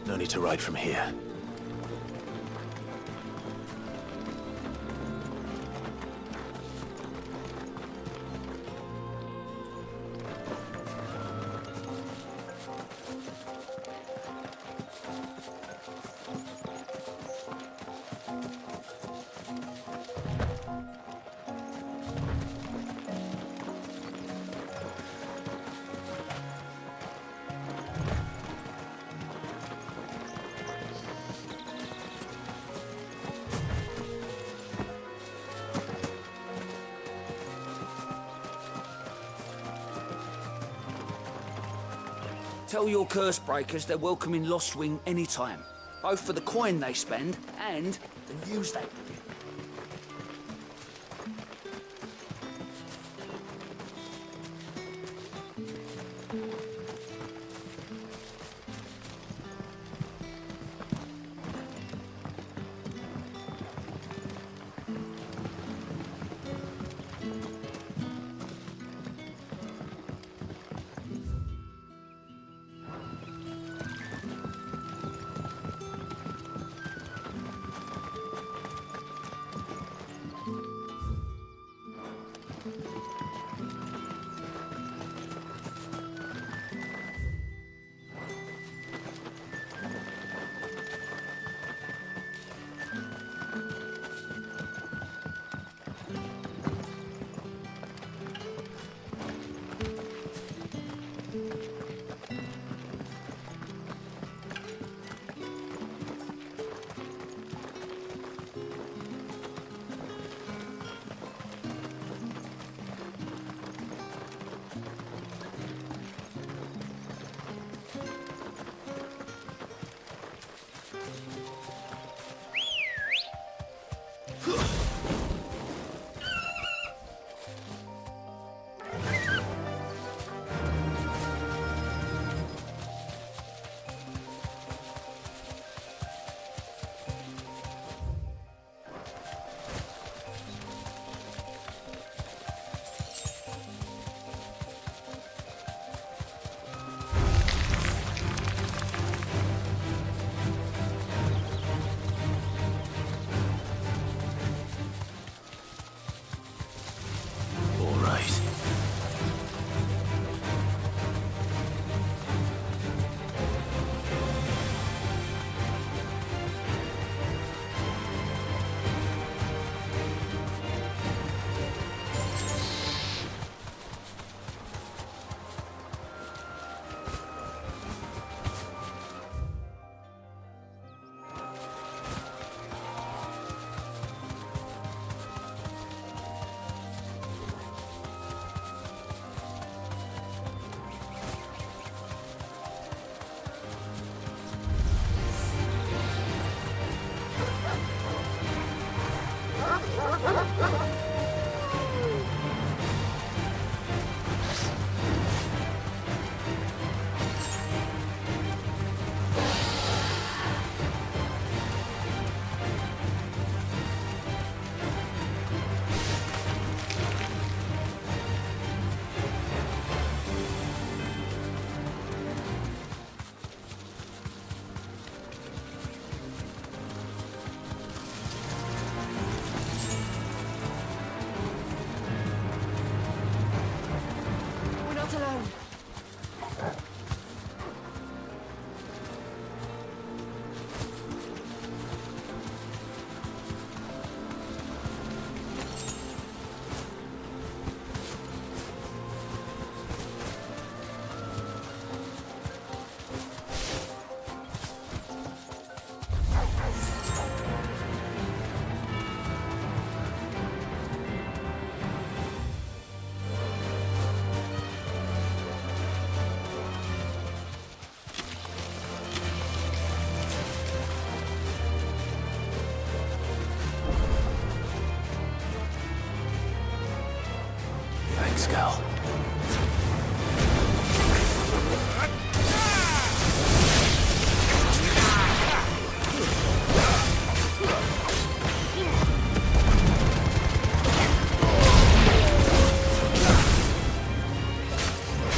No need to ride from here. Tell your curse breakers they're welcome in Lost Wing anytime, both for the coin they spend and the news they bring. Pascal.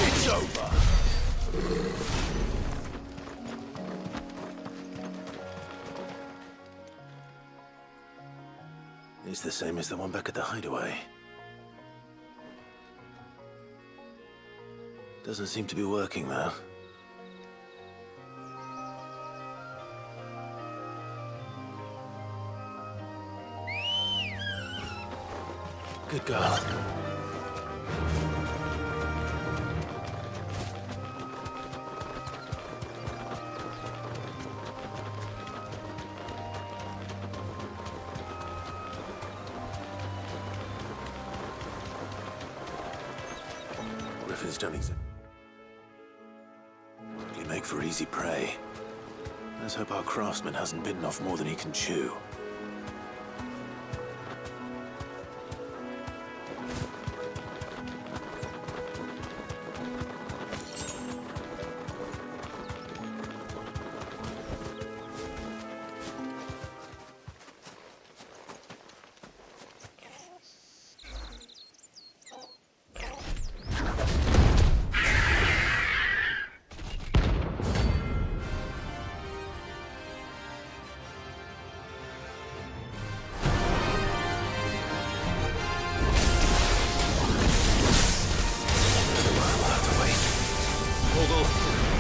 It's over. It's the same as the one back at the hideaway. Doesn't seem to be working, though. Good girl. Griffins don't exactly make for easy prey. Let's hope our craftsman hasn't bitten off more than he can chew.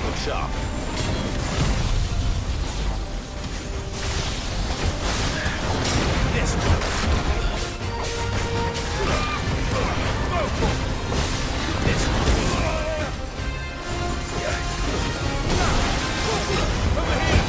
Look sharp. This one. This one. Over here.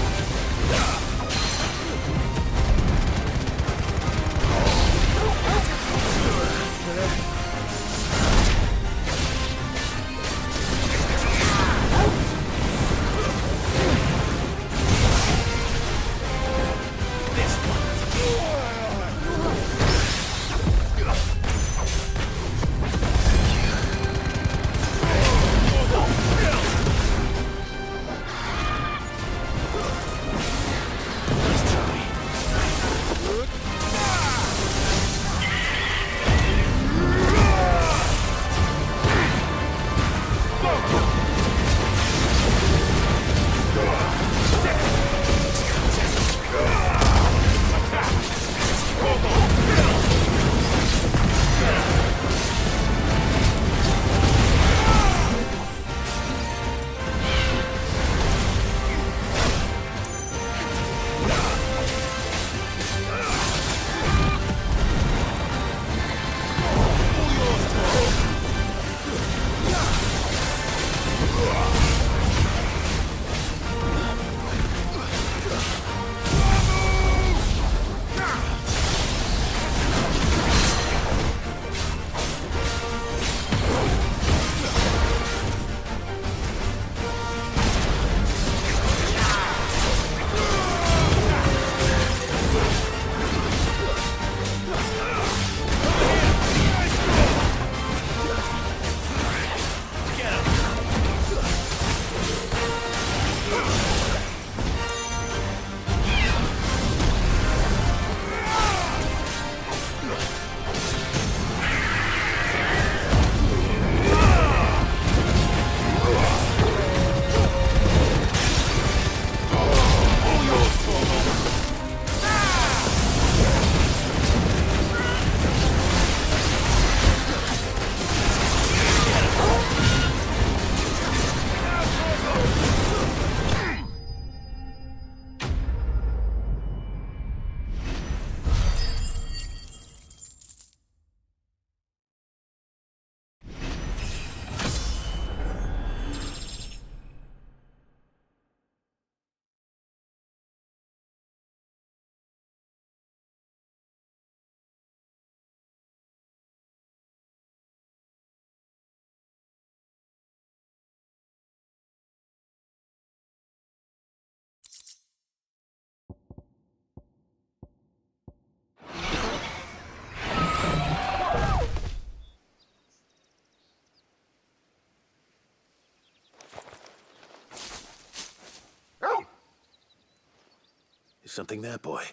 Something there, boy.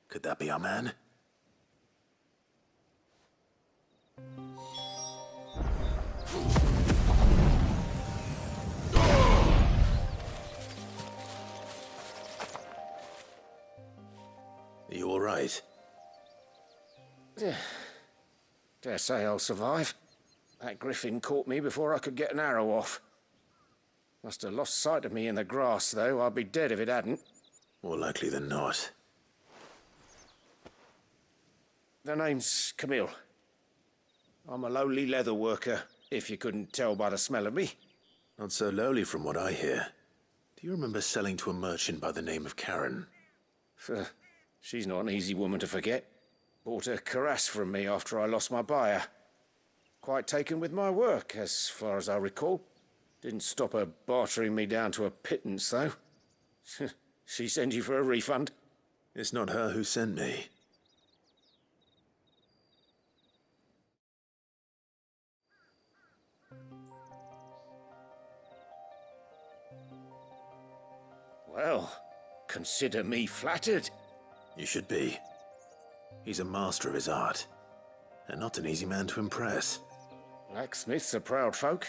Could that be our man? Are you all right? Dare say I'll survive. That griffin caught me before I could get an arrow off. Must have lost sight of me in the grass, though. I'd be dead if it hadn't. More likely than not. The name's Camille. I'm a lowly leather worker, if you couldn't tell by the smell of me. Not so lowly from what I hear. Do you remember selling to a merchant by the name of Karen? She's not an easy woman to forget. Bought a cuirass from me after I lost my buyer. Quite taken with my work, as far as I recall. Didn't stop her bartering me down to a pittance, though. She sent you for a refund? It's not her who sent me. Well, consider me flattered. You should be. He's a master of his art, and not an easy man to impress. Blacksmiths are proud folk.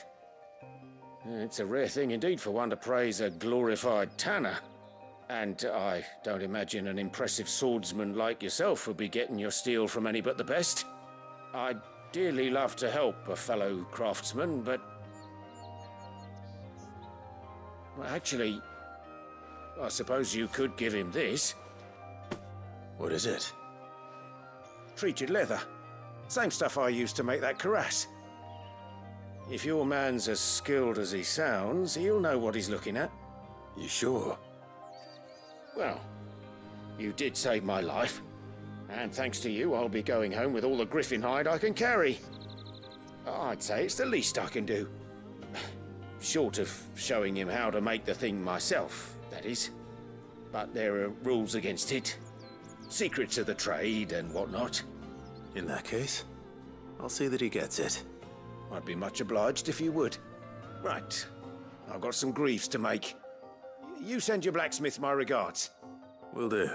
It's a rare thing indeed for one to praise a glorified tanner. And I don't imagine an impressive swordsman like yourself would be getting your steel from any but the best. I'd dearly love to help a fellow craftsman, but... well, actually, I suppose you could give him this. What is it? Treated leather. Same stuff I used to make that cuirass. If your man's as skilled as he sounds, he'll know what he's looking at. You sure? Well, you did save my life. And thanks to you, I'll be going home with all the griffin hide I can carry. I'd say it's the least I can do. Short of showing him how to make the thing myself, that is. But there are rules against it. Secrets of the trade and whatnot. In that case, I'll see that he gets it. I'd be much obliged if you would. Right. I've got some greaves to make. You send your blacksmith my regards. Will do.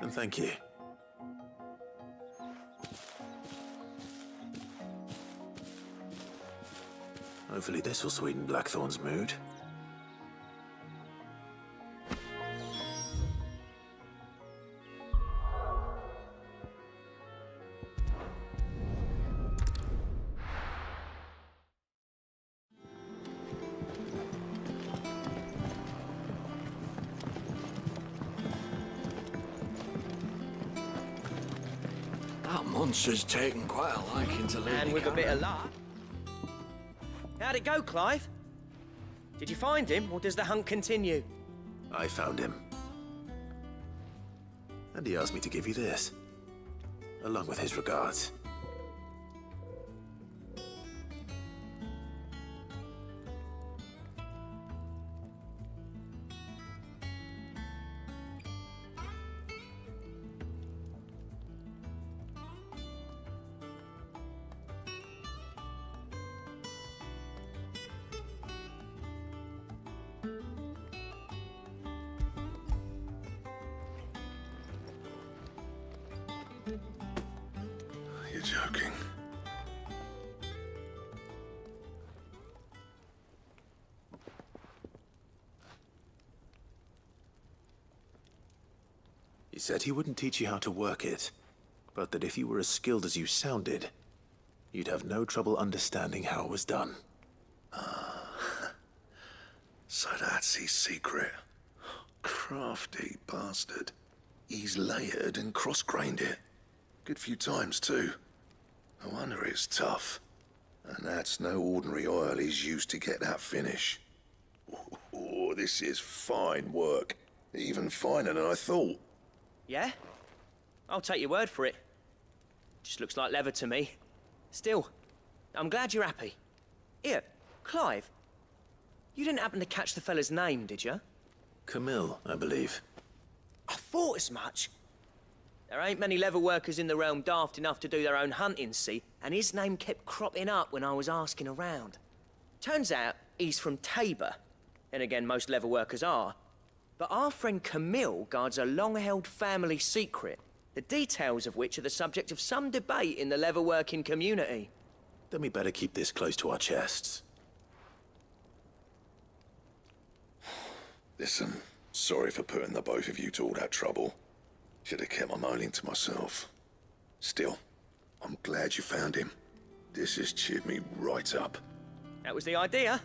And thank you. Hopefully this will sweeten Blackthorn's mood. That monster's taken quite a liking to Lady And with a bit Karen. of luck. How'd it go, Clive? Did you find him, or does the hunt continue? I found him. And he asked me to give you this, along with his regards. You're joking. He said he wouldn't teach you how to work it, but that if you were as skilled as you sounded, you'd have no trouble understanding how it was done. So that's his secret. Crafty bastard. He's layered and cross-grained it. Good few times, too. No wonder it's tough. And that's no ordinary oil he's used to get that finish. Oh, this is fine work. Even finer than I thought. Yeah? I'll take your word for it. Just looks like leather to me. Still, I'm glad you're happy. Here, Clive. You didn't happen to catch the fella's name, did you? Camille, I believe. I thought as much. There ain't many leather workers in the realm daft enough to do their own hunting, see? And his name kept cropping up when I was asking around. Turns out he's from Tabor. And again, most leather workers are. But our friend Camille guards a long-held family secret, the details of which are the subject of some debate in the leatherworking community. Then we better keep this close to our chests. Listen, sorry for putting the both of you to all that trouble. Should have kept my moaning to myself. Still, I'm glad you found him. This has cheered me right up. That was the idea.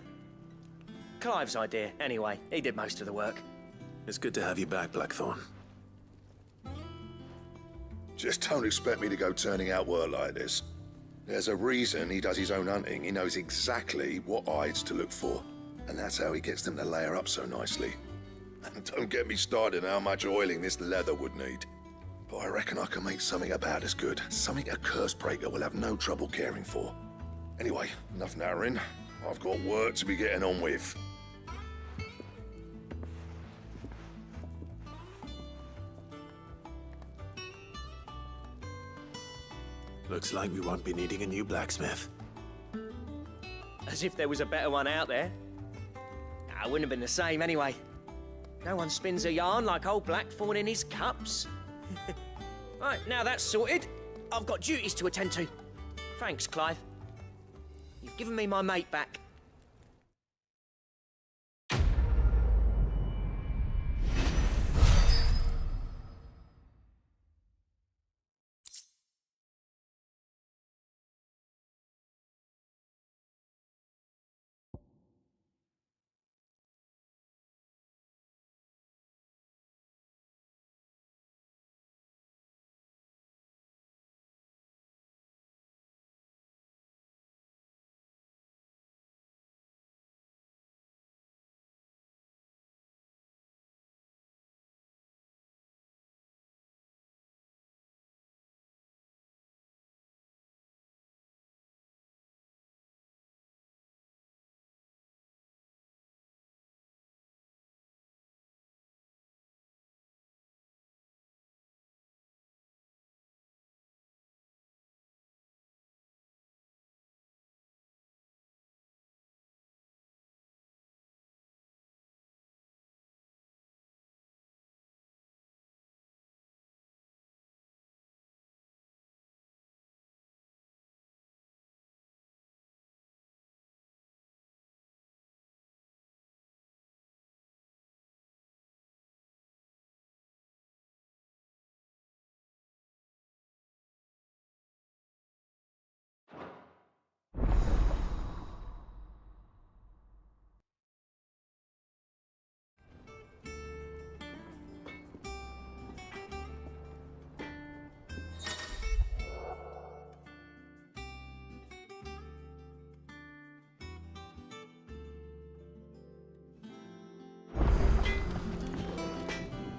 Clive's idea, anyway. He did most of the work. It's good to have you back, Blackthorn. Just don't expect me to go turning out work like this. There's a reason he does his own hunting. He knows exactly what hides to look for. And that's how he gets them to layer up so nicely. And don't get me started on how much oiling this leather would need. But I reckon I can make something about as good. Something a Cursebreaker will have no trouble caring for. Anyway, enough narrowing. I've got work to be getting on with. Looks like we won't be needing a new blacksmith. As if there was a better one out there. It wouldn't have been the same anyway. No one spins a yarn like old Blackthorn in his cups. Right, now that's sorted, I've got duties to attend to. Thanks, Clive. You've given me my mate back.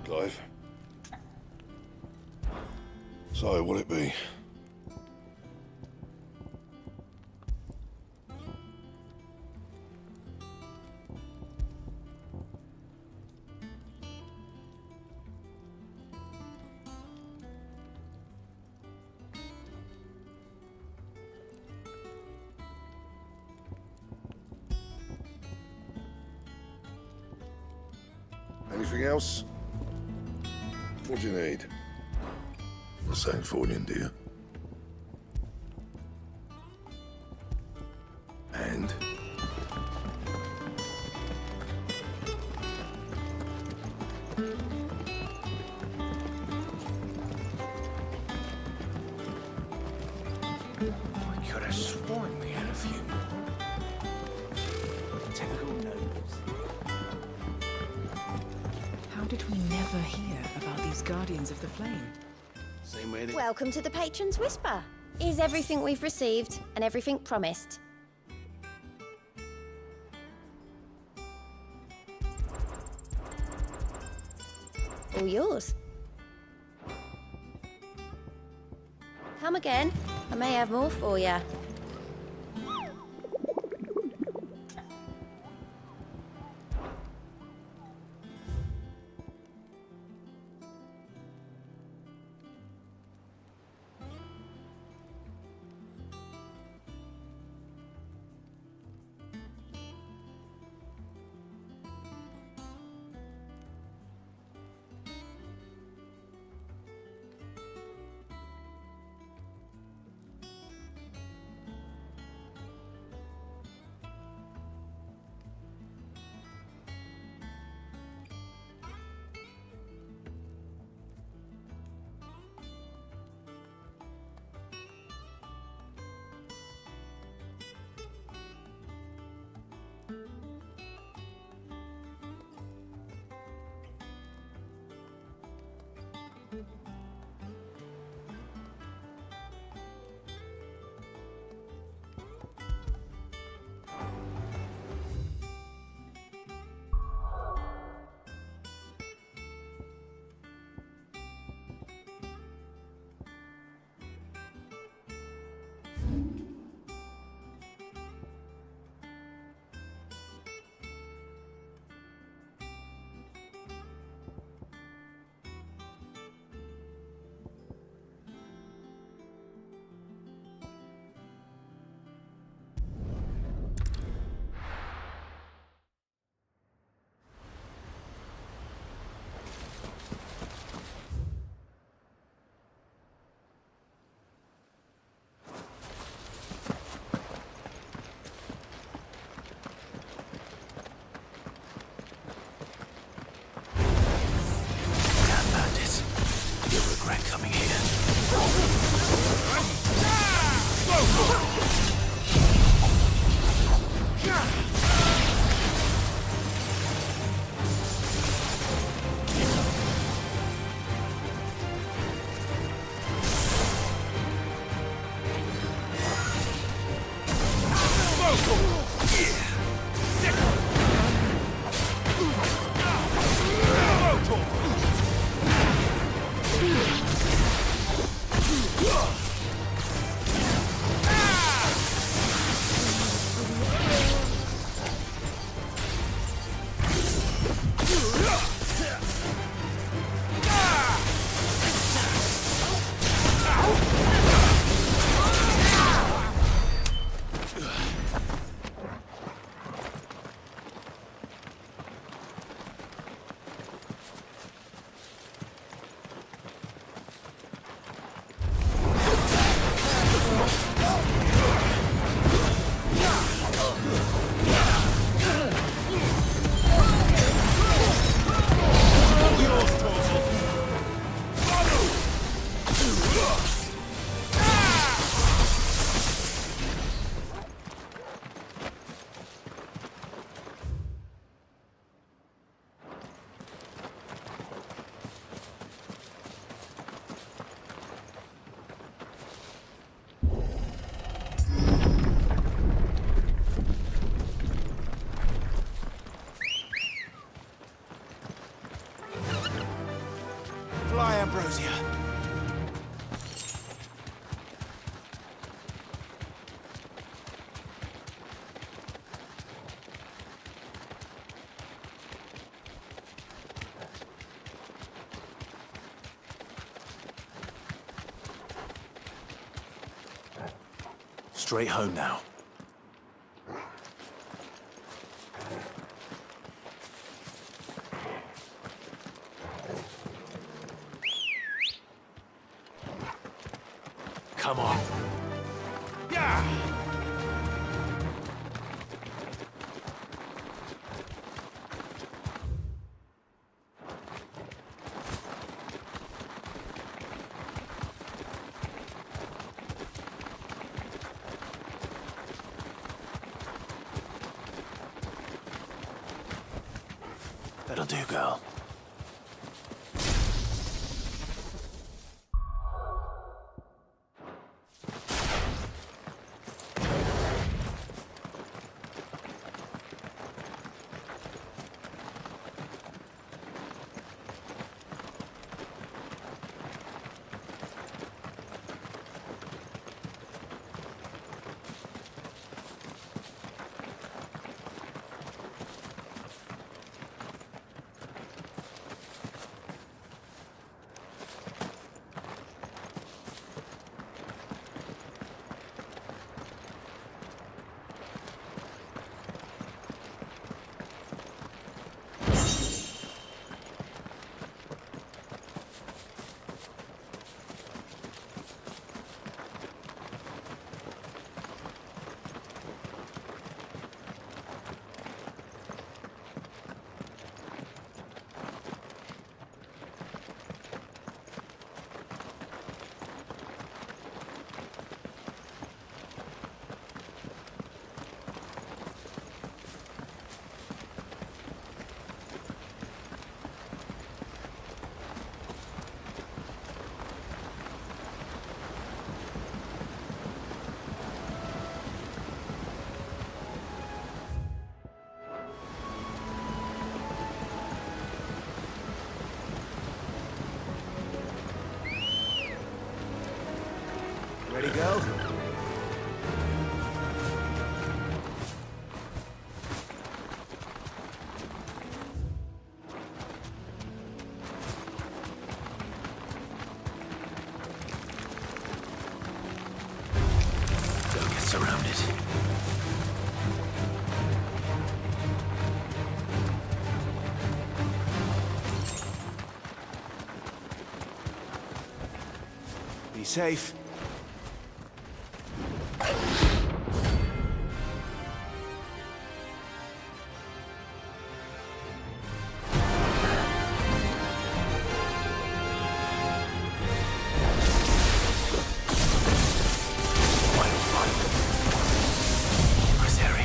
Clive. So, will it be? Anything else? What do you need? The same for you, dear. And? We could have sworn we had a few more. Typical nobles. How did we never hear about these Guardians of the Flame? Same way they... Welcome to the Patron's Whisper. Is everything we've received and everything promised? All yours. Come again. I may have more for you. Coming here. Fly, Ambrosia. Straight home now. Come on. Yeah! That'll do, girl. Ready, go? Don't get surrounded. Be safe. Nice area.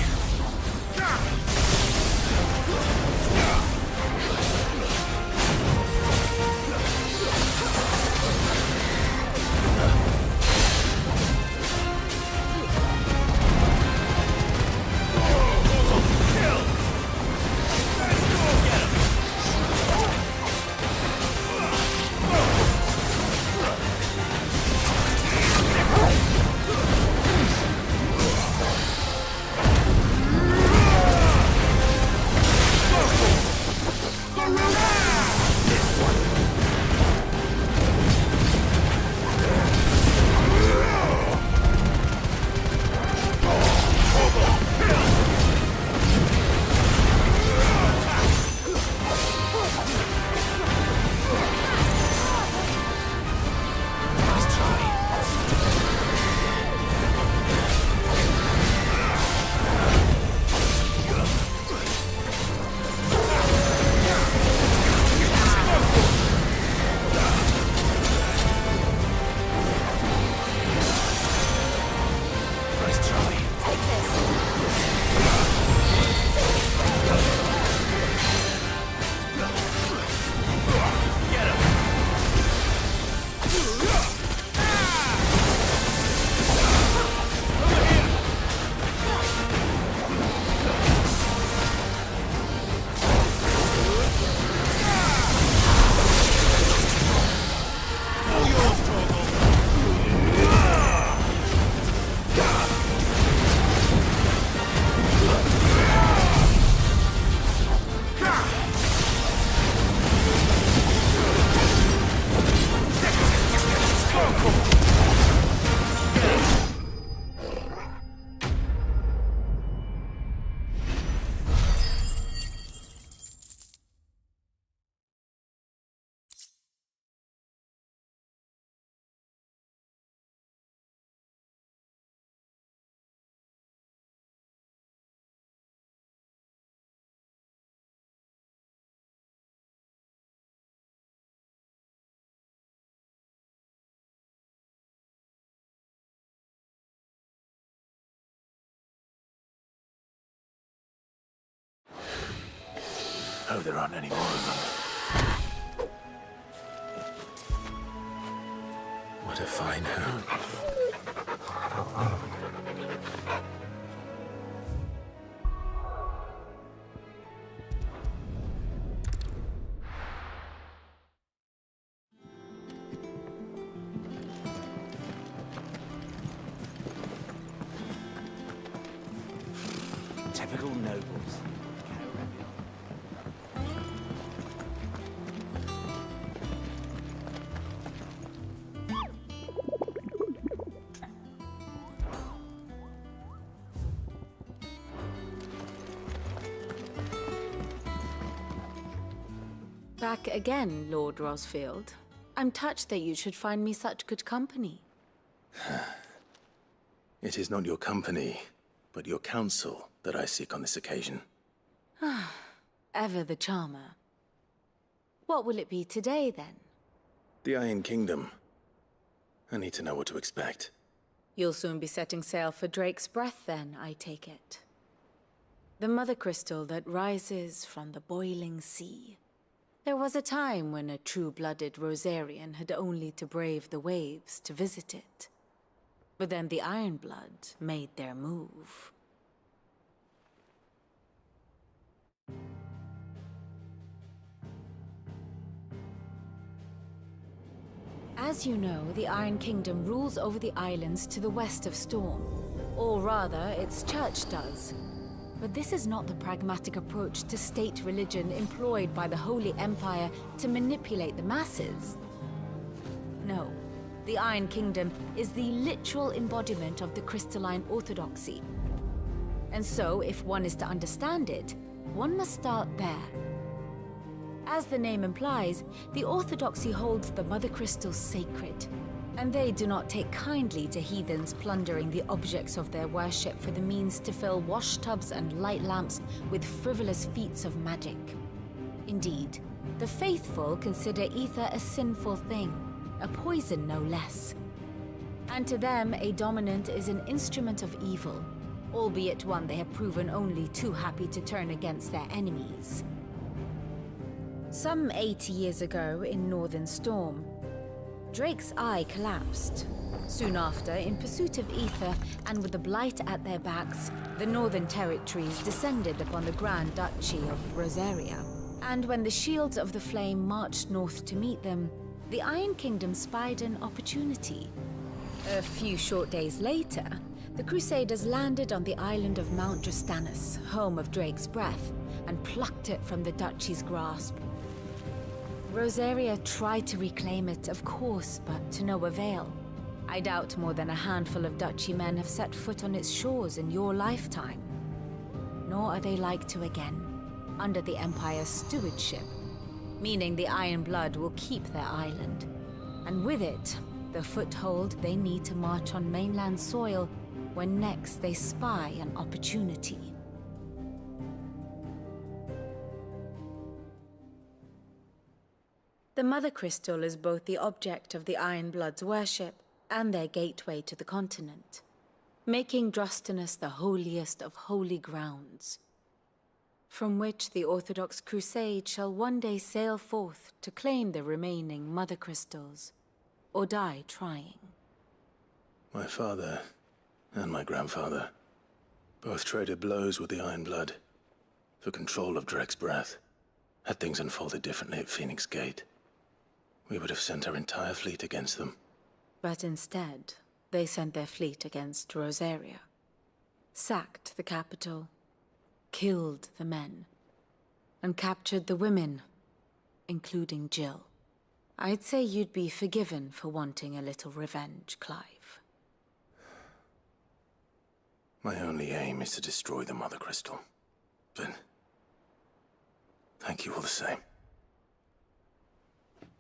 Oh, there aren't any more of them. What a fine hound. Typical nobles. Back again, Lord Rosfield. I'm touched that you should find me such good company. It is not your company, but your counsel that I seek on this occasion. Ever the charmer. What will it be today, then? The Iron Kingdom. I need to know what to expect. You'll soon be setting sail for Drake's Breath, then, I take it. The mother crystal that rises from the boiling sea. There was a time when a true-blooded Rosarian had only to brave the waves to visit it. But then the Ironblood made their move. As you know, the Iron Kingdom rules over the islands to the west of Storm. Or rather, its church does. But this is not the pragmatic approach to state religion employed by the Holy Empire to manipulate the masses. No, the Iron Kingdom is the literal embodiment of the crystalline orthodoxy. And so, if one is to understand it, one must start there. As the name implies, the orthodoxy holds the Mother Crystals sacred, and they do not take kindly to heathens plundering the objects of their worship for the means to fill washtubs and light lamps with frivolous feats of magic. Indeed, the faithful consider ether a sinful thing, a poison no less. And to them, a dominant is an instrument of evil, albeit one they have proven only too happy to turn against their enemies. Some 80 years ago in Northern Storm, Drake's eye collapsed. Soon after, in pursuit of ether and with the blight at their backs, the Northern Territories descended upon the Grand Duchy of Rosaria. And when the Shields of the Flame marched north to meet them, the Iron Kingdom spied an opportunity. A few short days later, the Crusaders landed on the island of Mount Drastanus, home of Drake's breath, and plucked it from the Duchy's grasp. Rosaria tried to reclaim it, of course, but to no avail. I doubt more than a handful of Duchy men have set foot on its shores in your lifetime. Nor are they like to again, under the Empire's stewardship, meaning the Iron Blood will keep their island, and with it, the foothold they need to march on mainland soil when next they spy an opportunity. The Mother Crystal is both the object of the Iron Blood's worship and their gateway to the continent, making Drastanus the holiest of holy grounds, from which the Orthodox Crusade shall one day sail forth to claim the remaining Mother Crystals, or die trying. My father and my grandfather both traded blows with the Iron Blood for control of Drake's breath. Had things unfolded differently at Phoenix Gate, we would have sent our entire fleet against them. But instead, they sent their fleet against Rosaria, sacked the capital, killed the men, and captured the women, including Jill. I'd say you'd be forgiven for wanting a little revenge, Clive. My only aim is to destroy the Mother Crystal. But thank you all the same.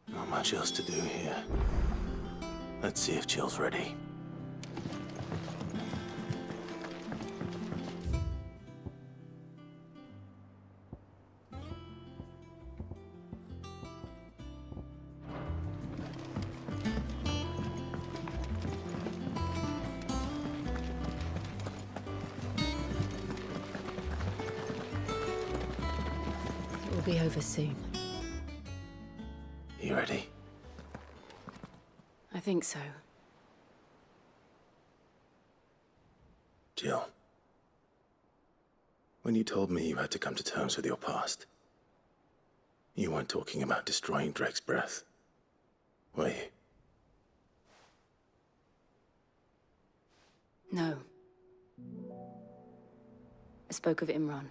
Not much else to do here. Let's see if Jill's ready. It will be over soon. You ready? I think so. Jill, when you told me you had to come to terms with your past, you weren't talking about destroying Drake's breath, were you? No. I spoke of Imran,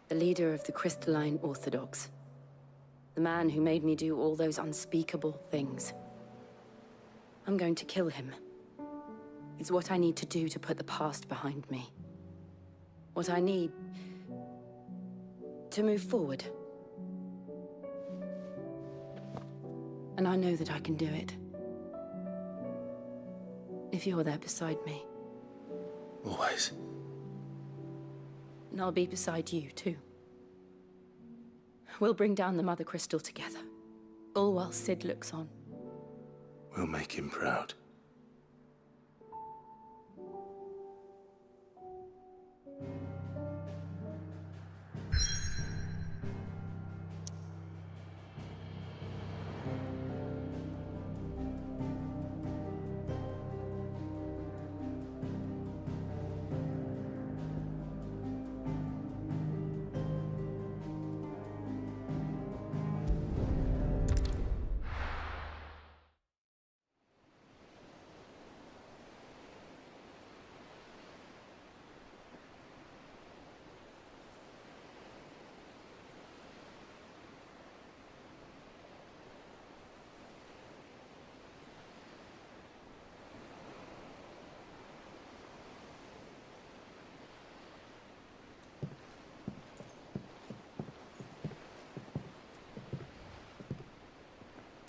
the leader of the Crystalline Orthodox. The man who made me do all those unspeakable things. I'm going to kill him. It's what I need to do to put the past behind me. What I need to move forward. And I know that I can do it. If you're there beside me. Always. And I'll be beside you, too. We'll bring down the Mother Crystal together. All while Sid looks on. We'll make him proud.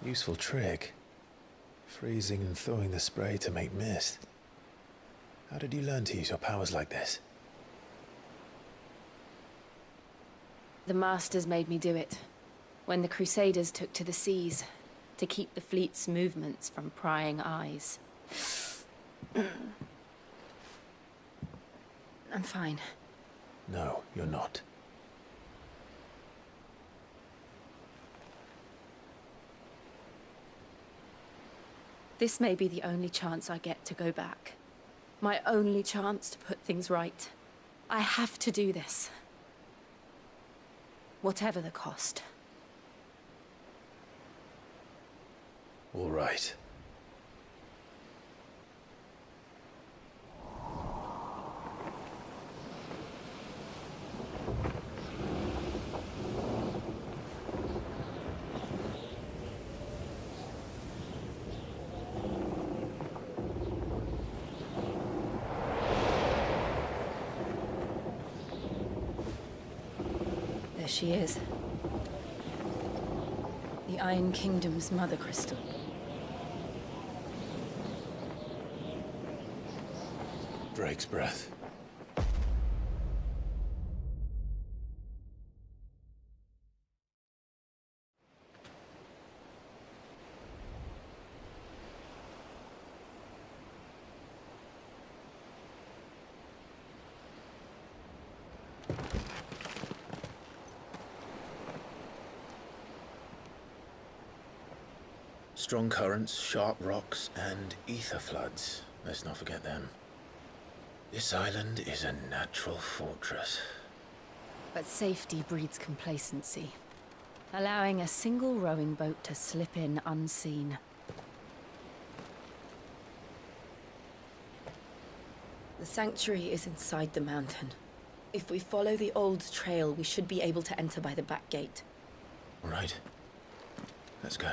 Useful trick. Freezing and thawing the spray to make mist. How did you learn to use your powers like this? The Masters made me do it. When the Crusaders took to the seas, to keep the fleet's movements from prying eyes. I'm fine. No, you're not. This may be the only chance I get to go back. My only chance to put things right. I have to do this. Whatever the cost. All right. There she is. The Iron Kingdom's Mother Crystal. Drake's breath. Strong currents, sharp rocks, and ether floods. Let's not forget them. This island is a natural fortress. But safety breeds complacency. Allowing a single rowing boat to slip in unseen. The sanctuary is inside the mountain. If we follow the old trail, we should be able to enter by the back gate. All right. Let's go.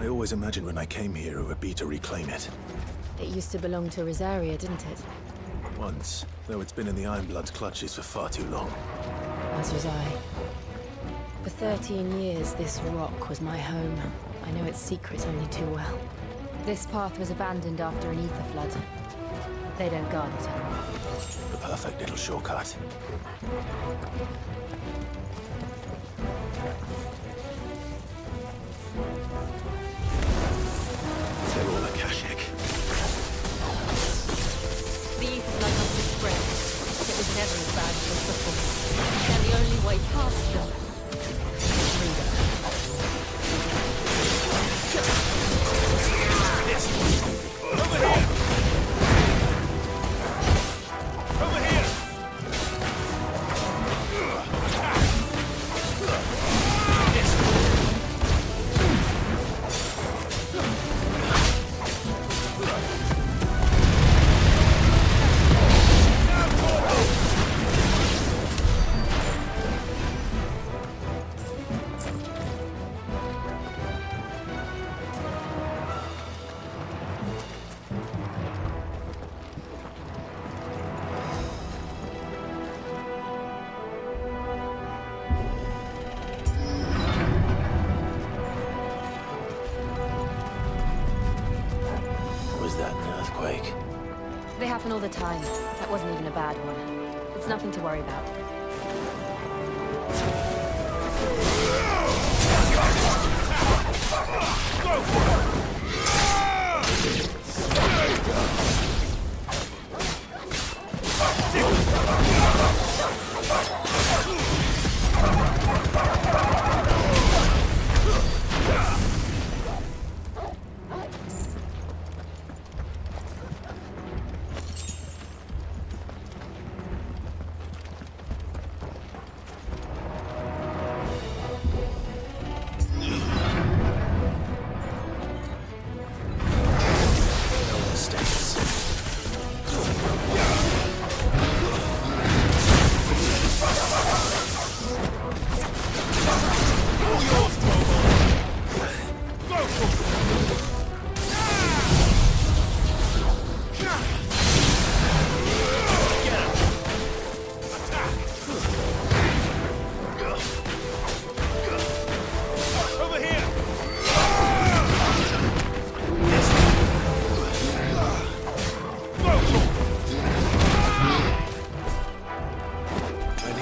I always imagined when I came here it would be to reclaim it. It used to belong to Rosaria, didn't it? Once, though it's been in the Ironblood's clutches for far too long. As was I. For 13 years, this rock was my home. I know its secrets only too well. This path was abandoned after an ether flood. They don't guard it anymore. The perfect little shortcut. They're all Akashic. The ether flood must be spread. It was never as bad as this before. And the only way past them is freedom. Over here! Over here! They happen all the time. That wasn't even a bad one. It's nothing to worry about. Go for it!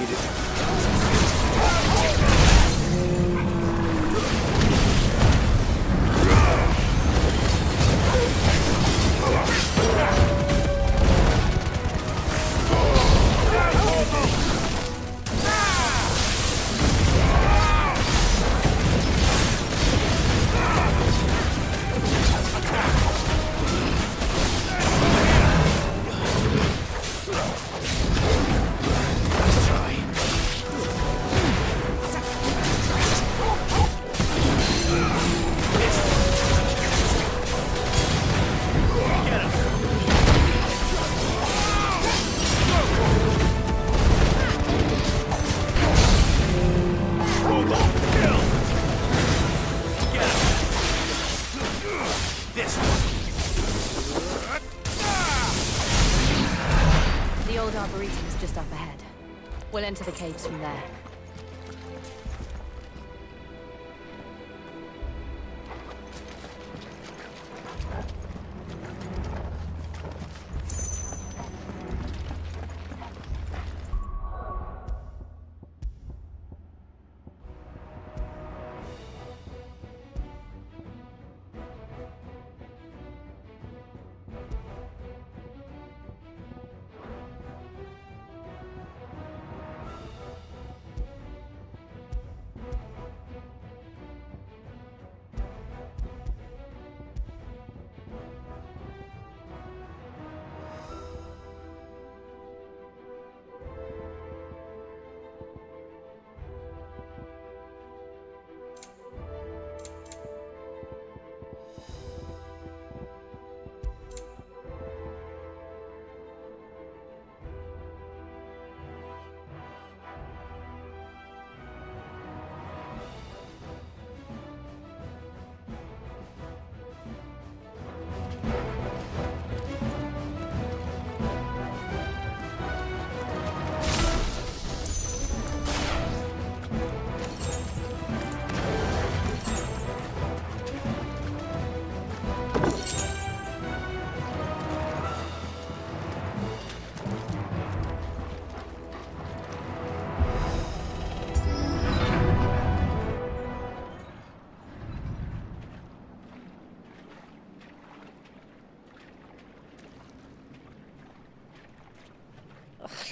need it. The old arboretum is just up ahead. We'll enter the caves from there.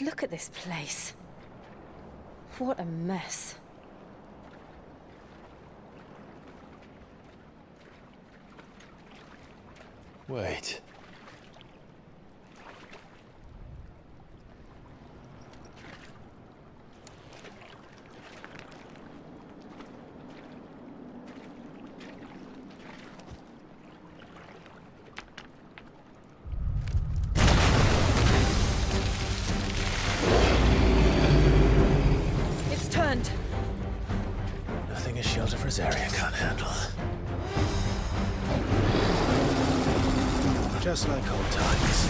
Look at this place. What a mess. Wait. It's turned. Nothing a shelter for Zarya can't handle. Just like old times.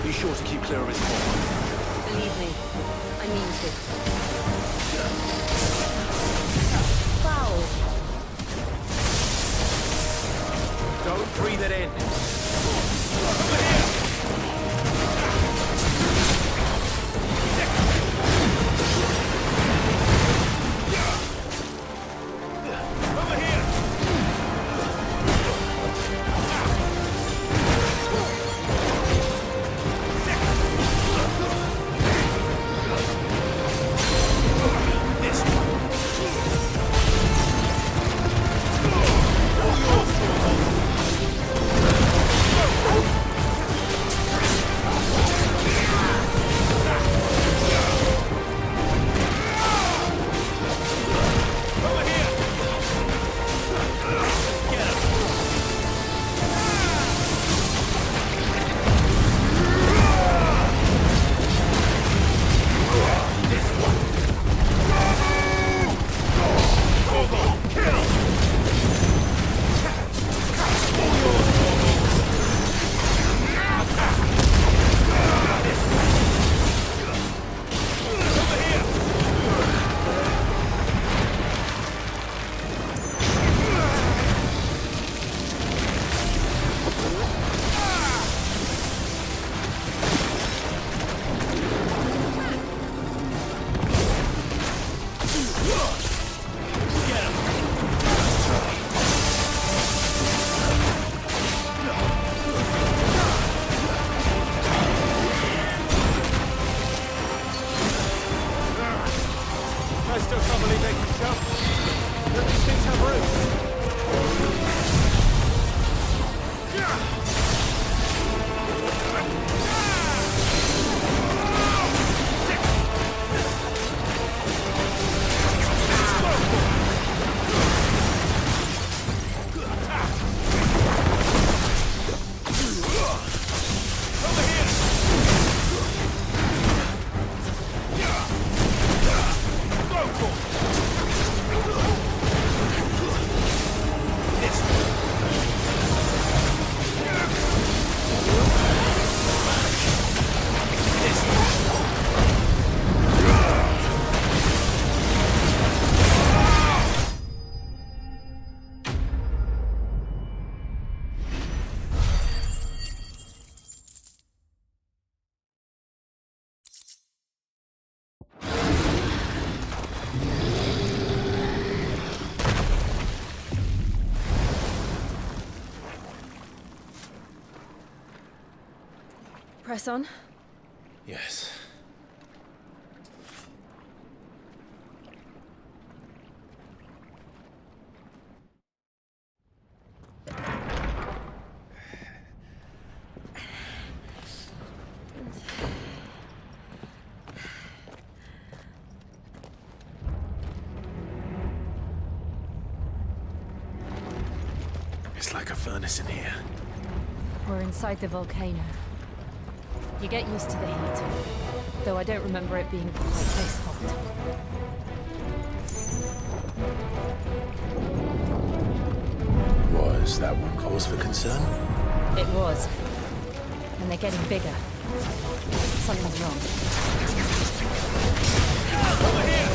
Be sure to keep clear of his hole. Believe me, I mean to. Foul. Don't breathe it in. Press on. Yes. It's like a furnace in here. We're inside the volcano. You get used to the heat, though I don't remember it being quite this hot. Was that one cause for concern? It was. And they're getting bigger. Something's wrong. Over here!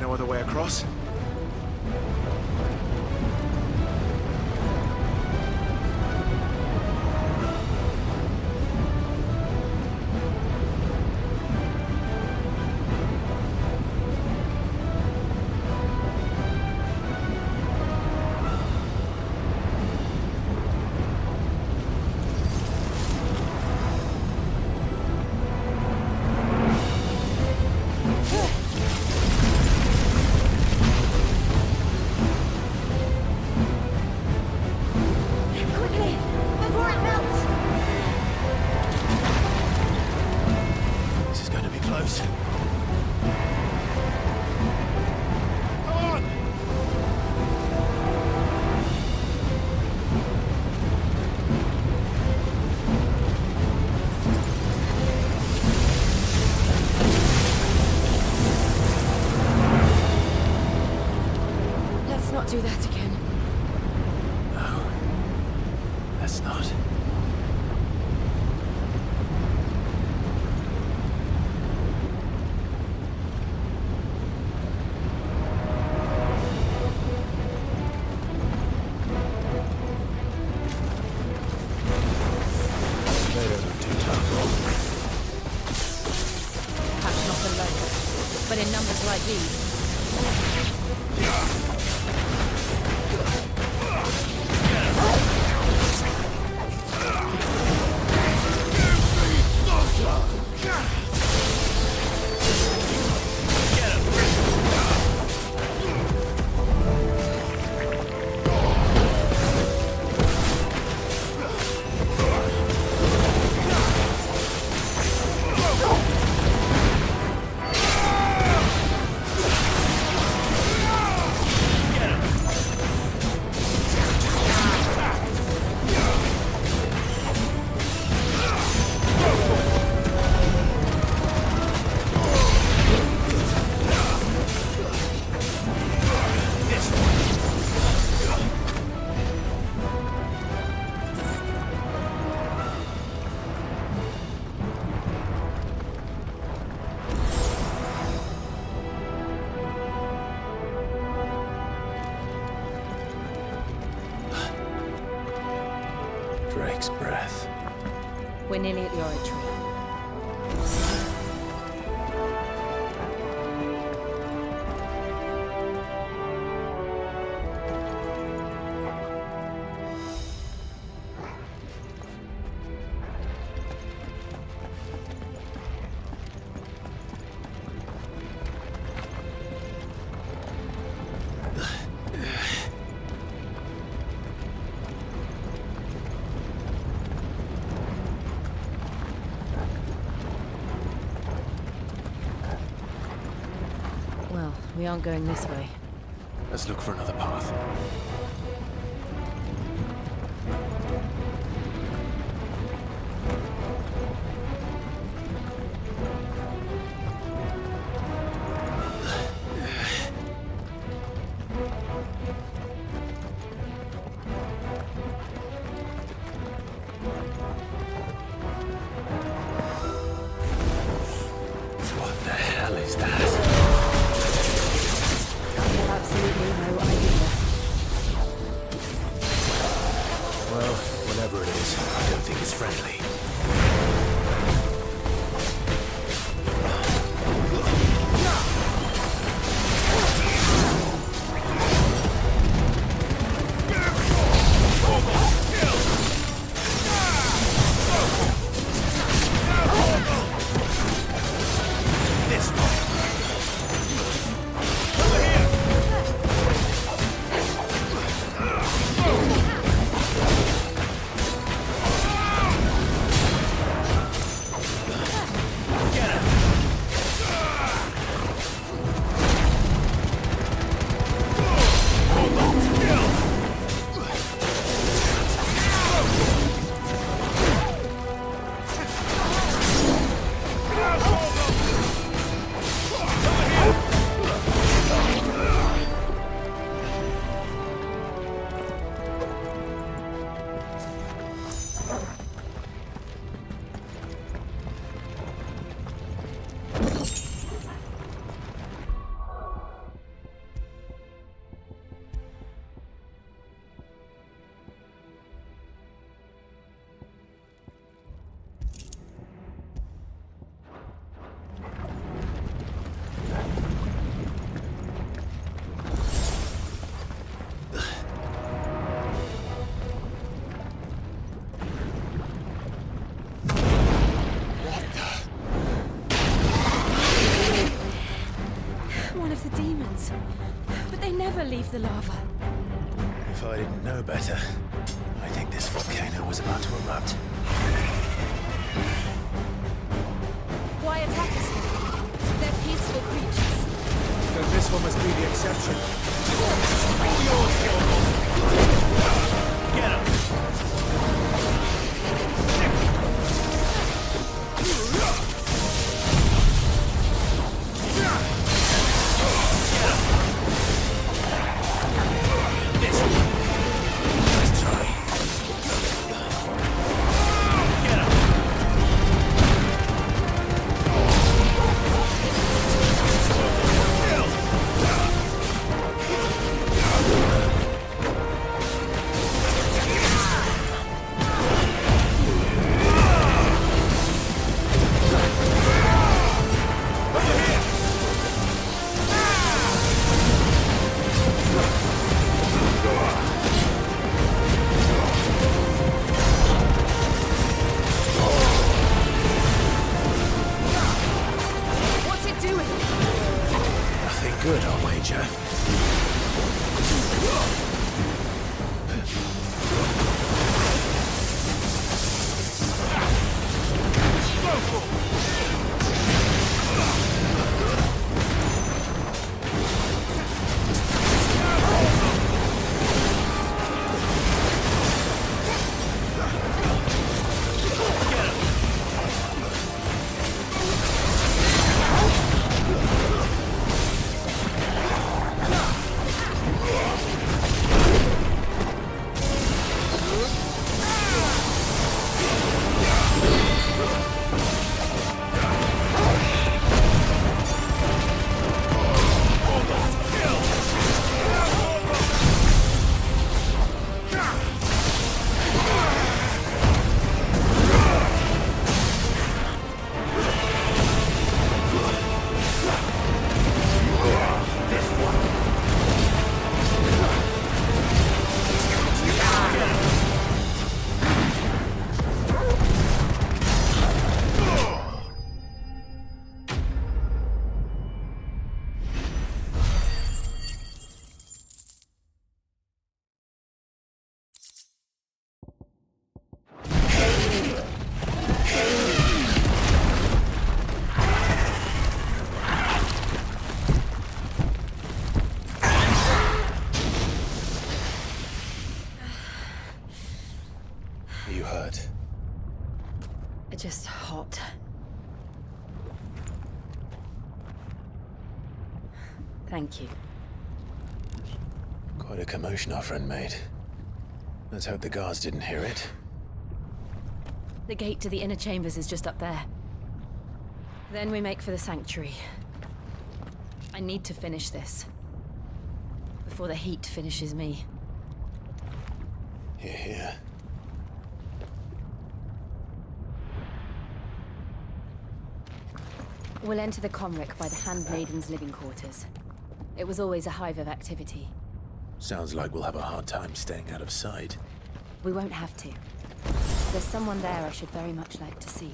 no other way across? Quickly, before it melts! This is going to be close. Come on! Let's not do that again. No. Let's not. They don't look too tough. Perhaps not alone, but in numbers like these. Drake's breath. We're nearly at the oratory. Well, we aren't going this way. Let's look for another path. What the hell is that? I have absolutely no idea. leave the lava. If I didn't know better, I think this volcano was about to erupt. Why attack us then? They're peaceful creatures. Because this one must be the exception. Get him! Good, I'll wager. You hurt? Just hot. Thank you. Quite a commotion our friend made. Let's hope the guards didn't hear it. The gate to the inner chambers is just up there. Then we make for the sanctuary. I need to finish this. Before the heat finishes me. Hear, hear. We'll enter the Comric by the Handmaiden's living quarters. It was always a hive of activity. Sounds like we'll have a hard time staying out of sight. We won't have to. There's someone there I should very much like to see.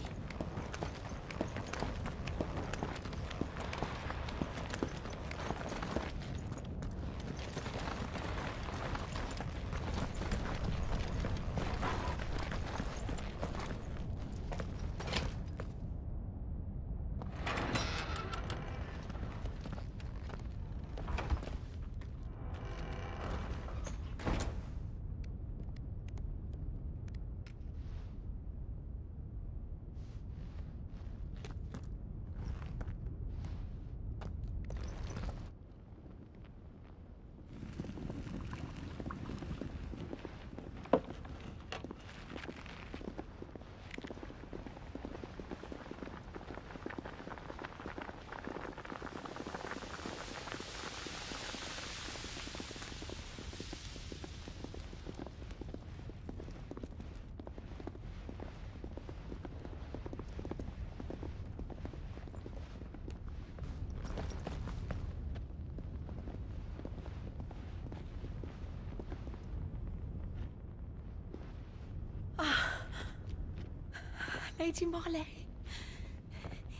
Lady Marley.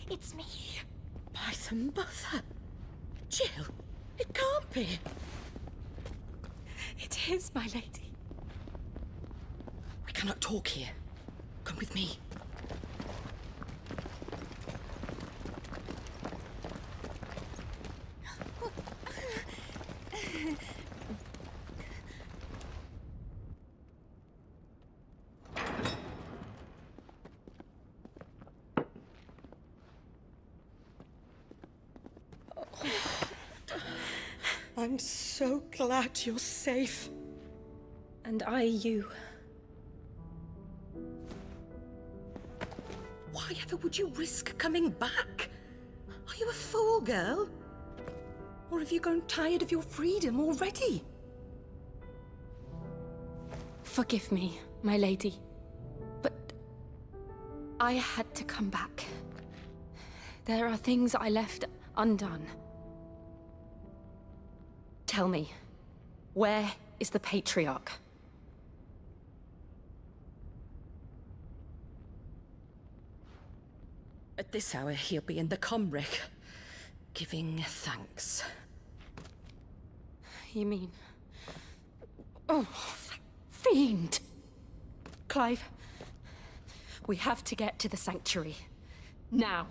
It's me. By the mother. Jill, it can't be. It is, my lady. We cannot talk here. Come with me. I'm so glad you're safe. And I you. Why ever would you risk coming back? Are you a fool, girl? Or have you grown tired of your freedom already? Forgive me, my lady. But I had to come back. There are things I left undone. Tell me, where is the Patriarch? At this hour, he'll be in the Comric, giving thanks. You mean... Oh, fiend! Clive, we have to get to the Sanctuary. Now.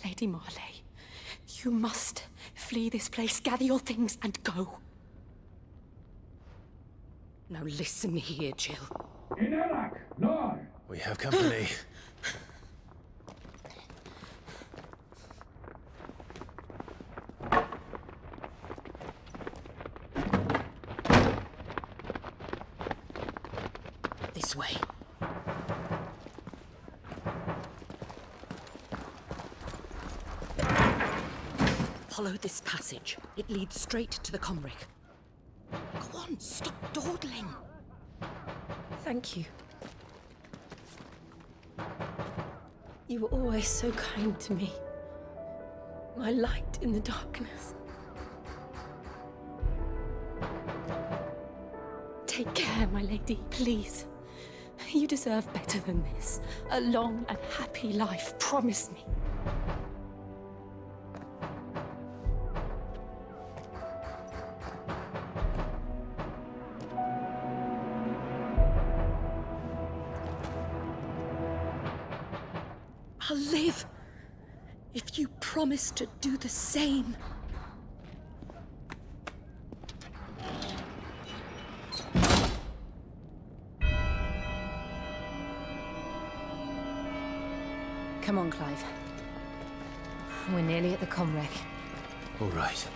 Lady Marley, you must flee this place, gather your things, and go. Now listen here, Jill. We have company. This way. Follow this passage. It leads straight to the Comric. Go on, stop dawdling. Thank you. You were always so kind to me. My light in the darkness. Take care, my lady, please. You deserve better than this. A long and happy life, promise me. I'll live if you promise to do the same. Come on, Clive. We're nearly at the Comrec. All right.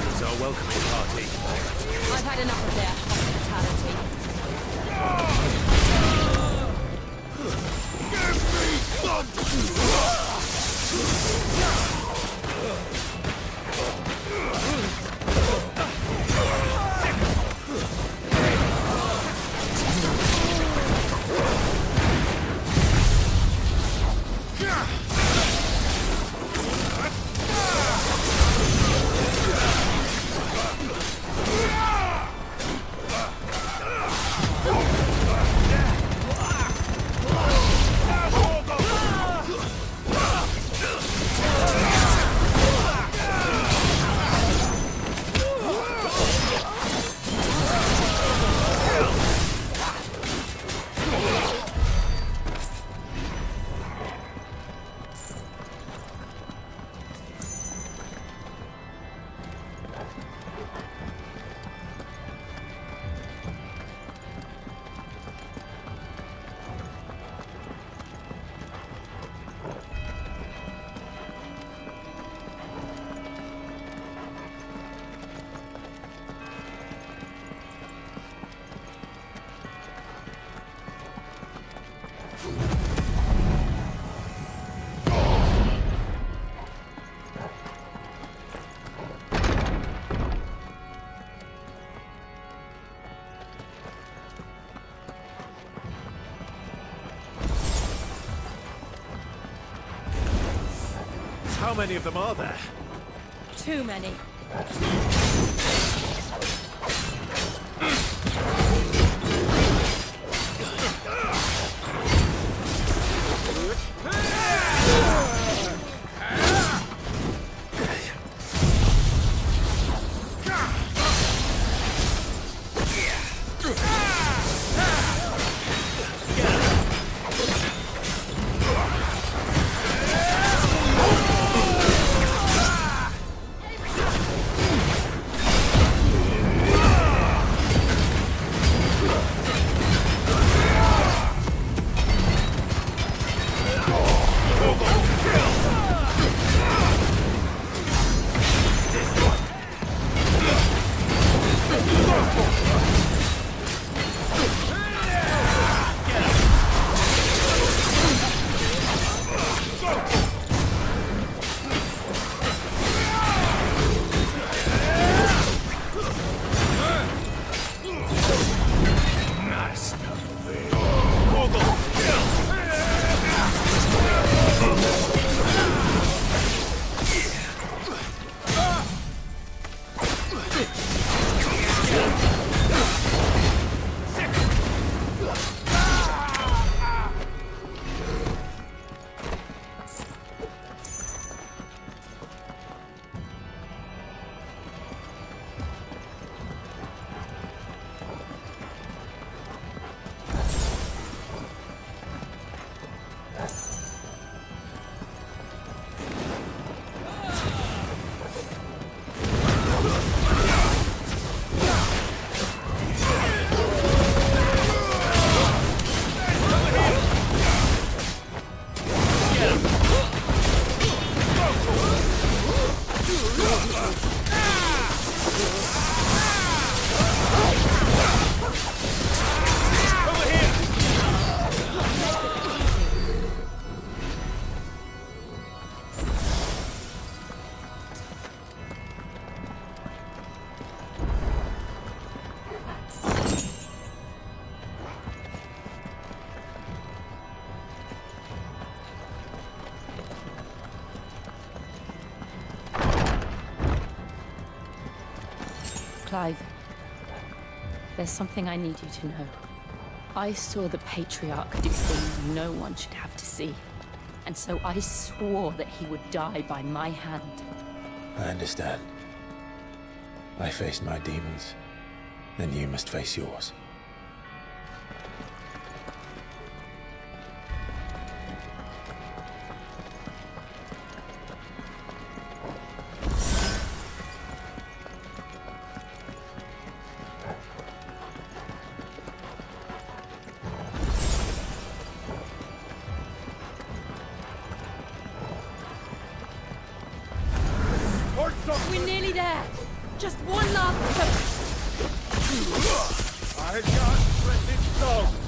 It's our welcoming party. I've had enough of their hospitality. How many of them are there? Too many. Clive, there's something I need you to know. I saw the Patriarch do things no one should have to see. And so I swore that he would die by my hand. I understand. I faced my demons, and you must face yours. We're nearly there. Just one last push. I can't let it go.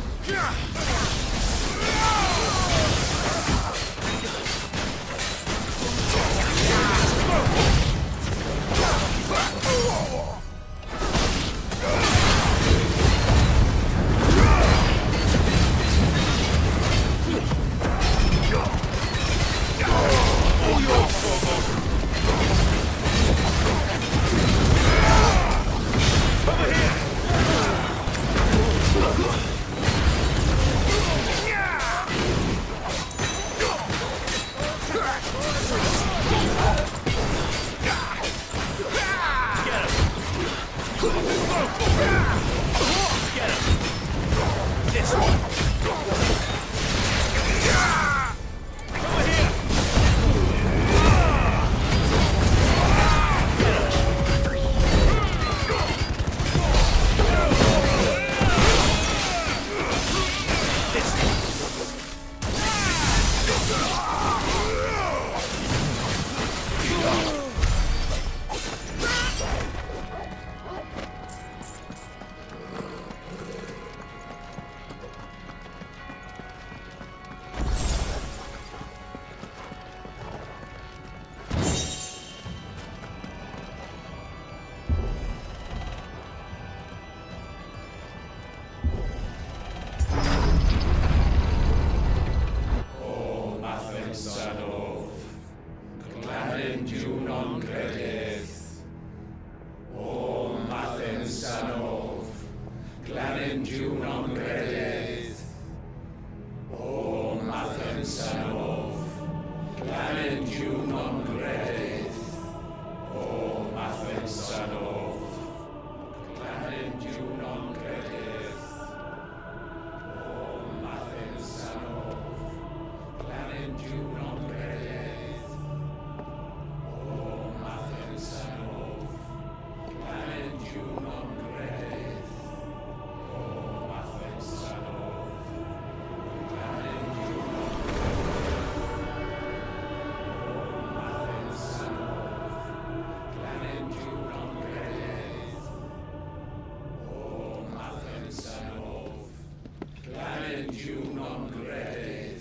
Clanin non credit. O Mathen Sanov. Clanin non credit. O Mathen Sanov. Clanin non credit. O Mathen Sanov. Clanin non credit. O Mathen Sanov. Clanin non credit. O Mathen Sanov. Clanin non credit.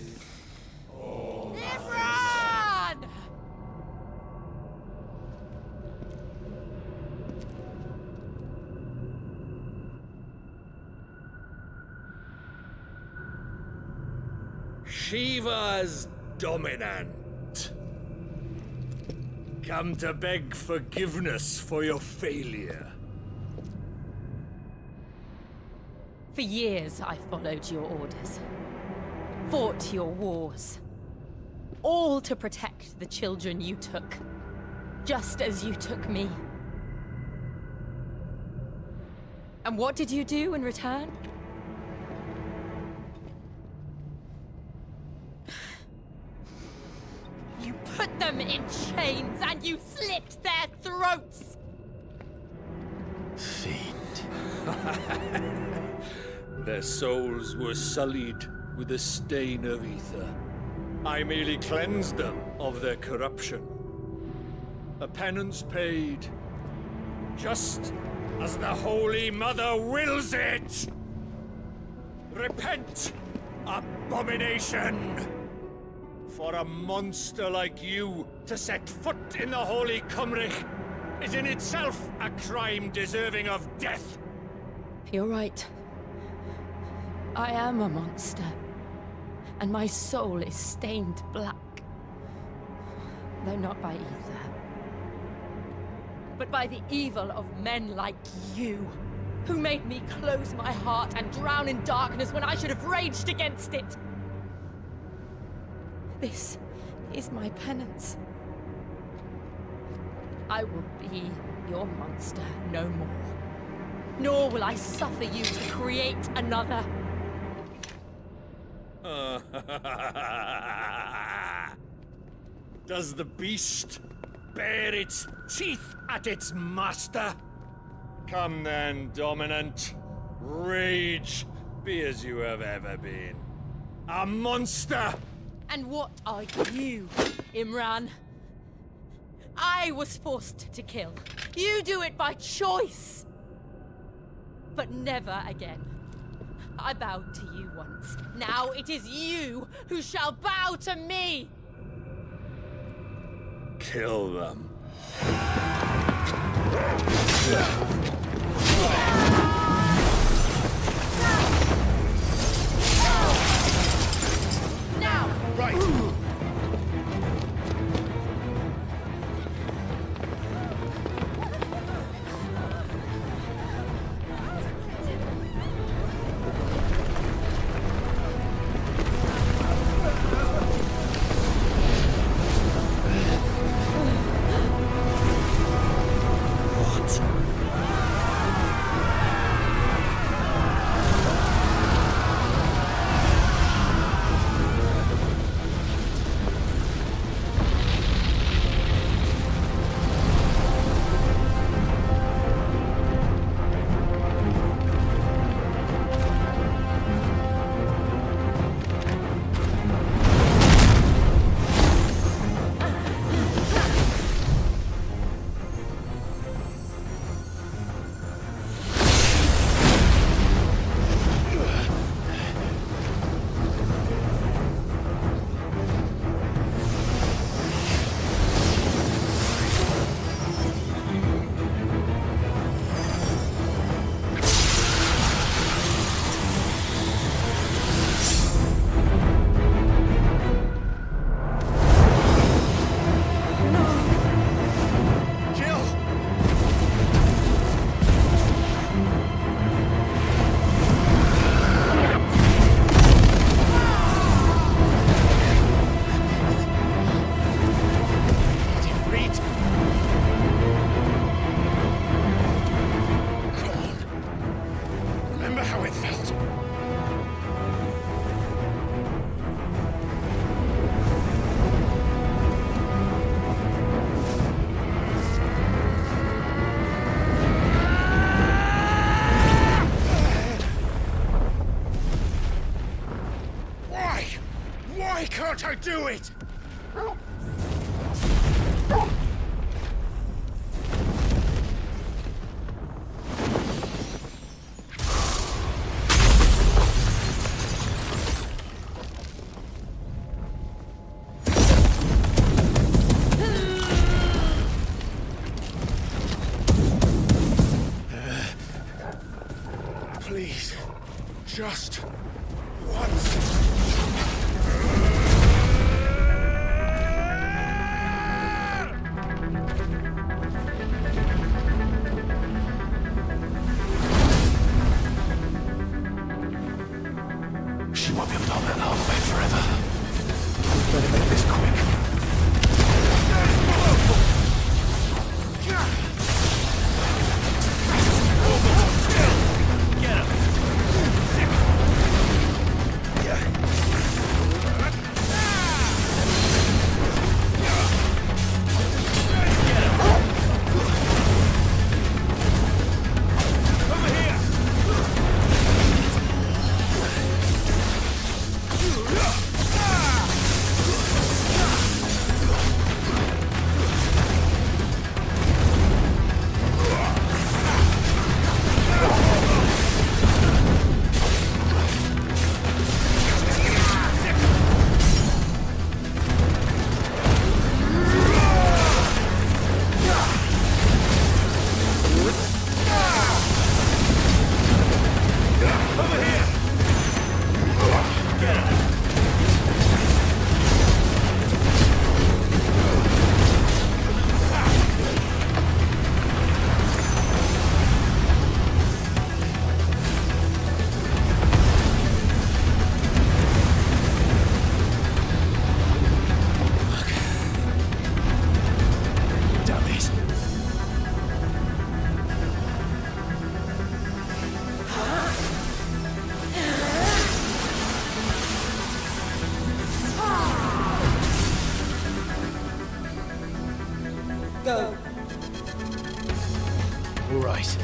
Imran! Shiva's dominant. Come to beg forgiveness for your failure. For years, I followed your orders. Fought your wars. All to protect the children you took. Just as you took me. And what did you do in return? You put them in chains and you slit their throats! Their souls were sullied with the stain of ether. I merely cleansed them of their corruption. A penance paid, just as the Holy Mother wills it! Repent, abomination! For a monster like you to set foot in the Holy Cymric is in itself a crime deserving of death. You're right. I am a monster. And my soul is stained black. Though not by ether. But by the evil of men like you, who made me close my heart and drown in darkness when I should have raged against it. This is my penance. I will be your monster no more. Nor will I suffer you to create another. Does the beast bare its teeth at its master? Come then, dominant. Rage, be as you have ever been. A monster! And what are you, Imran? I was forced to kill. You do it by choice. But never again. I bowed to you once. Now it is you who shall bow to me! Kill them. Now! Right! how it felt. Why? Why can't I do it? Please, just once. She won't be able to hold that lava wave forever. Better make this quick. Go. All right.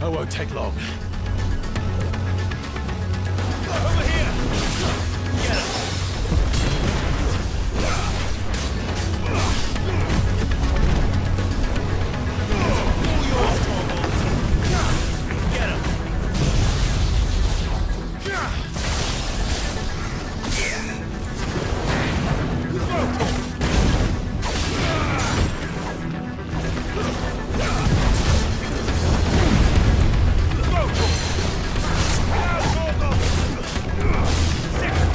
I won't take long. Over here! Get him! Six.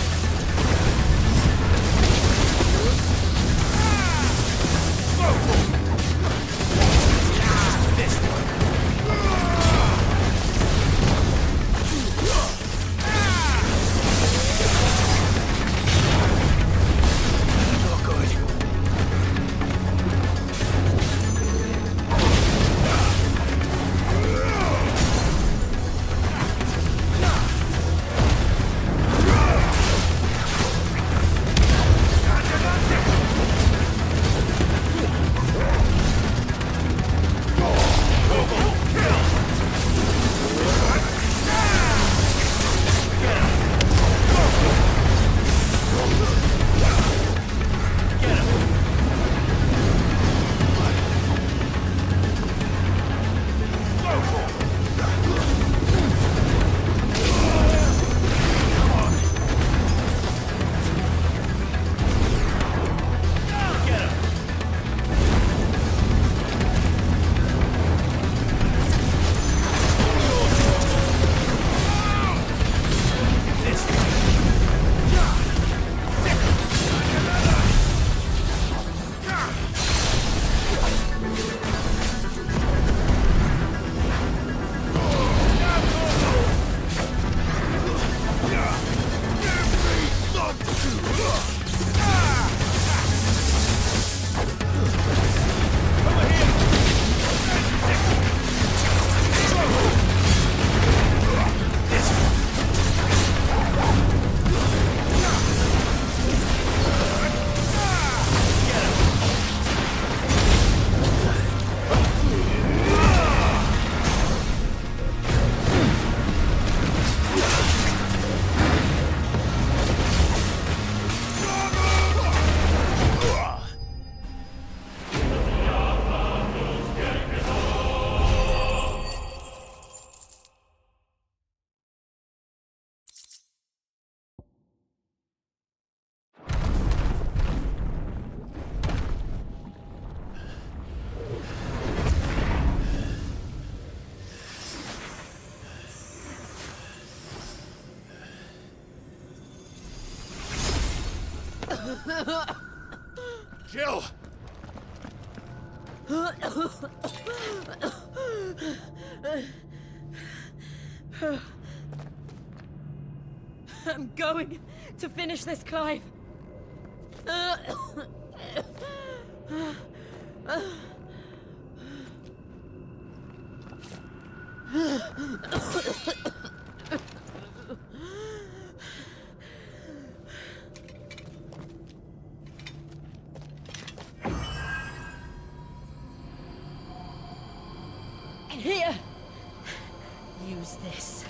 Jill! I'm going to finish this, Clive. Here! Use this.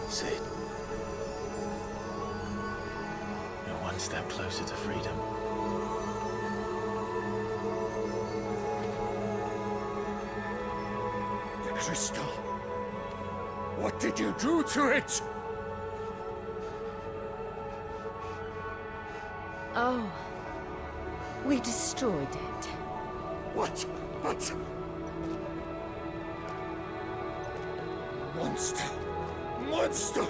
Sid. You're one step closer to freedom. The crystal. What did you do to it? Oh. We destroyed it. What? Monster! Monster!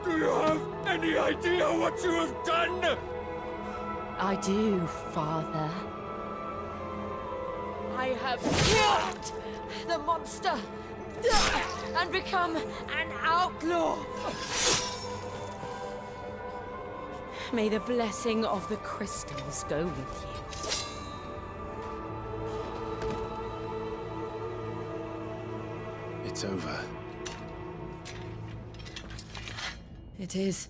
Do you have any idea what you have done? I do, Father. I have killed the monster and become an outlaw. May the blessing of the crystals go with you. It's over. It is.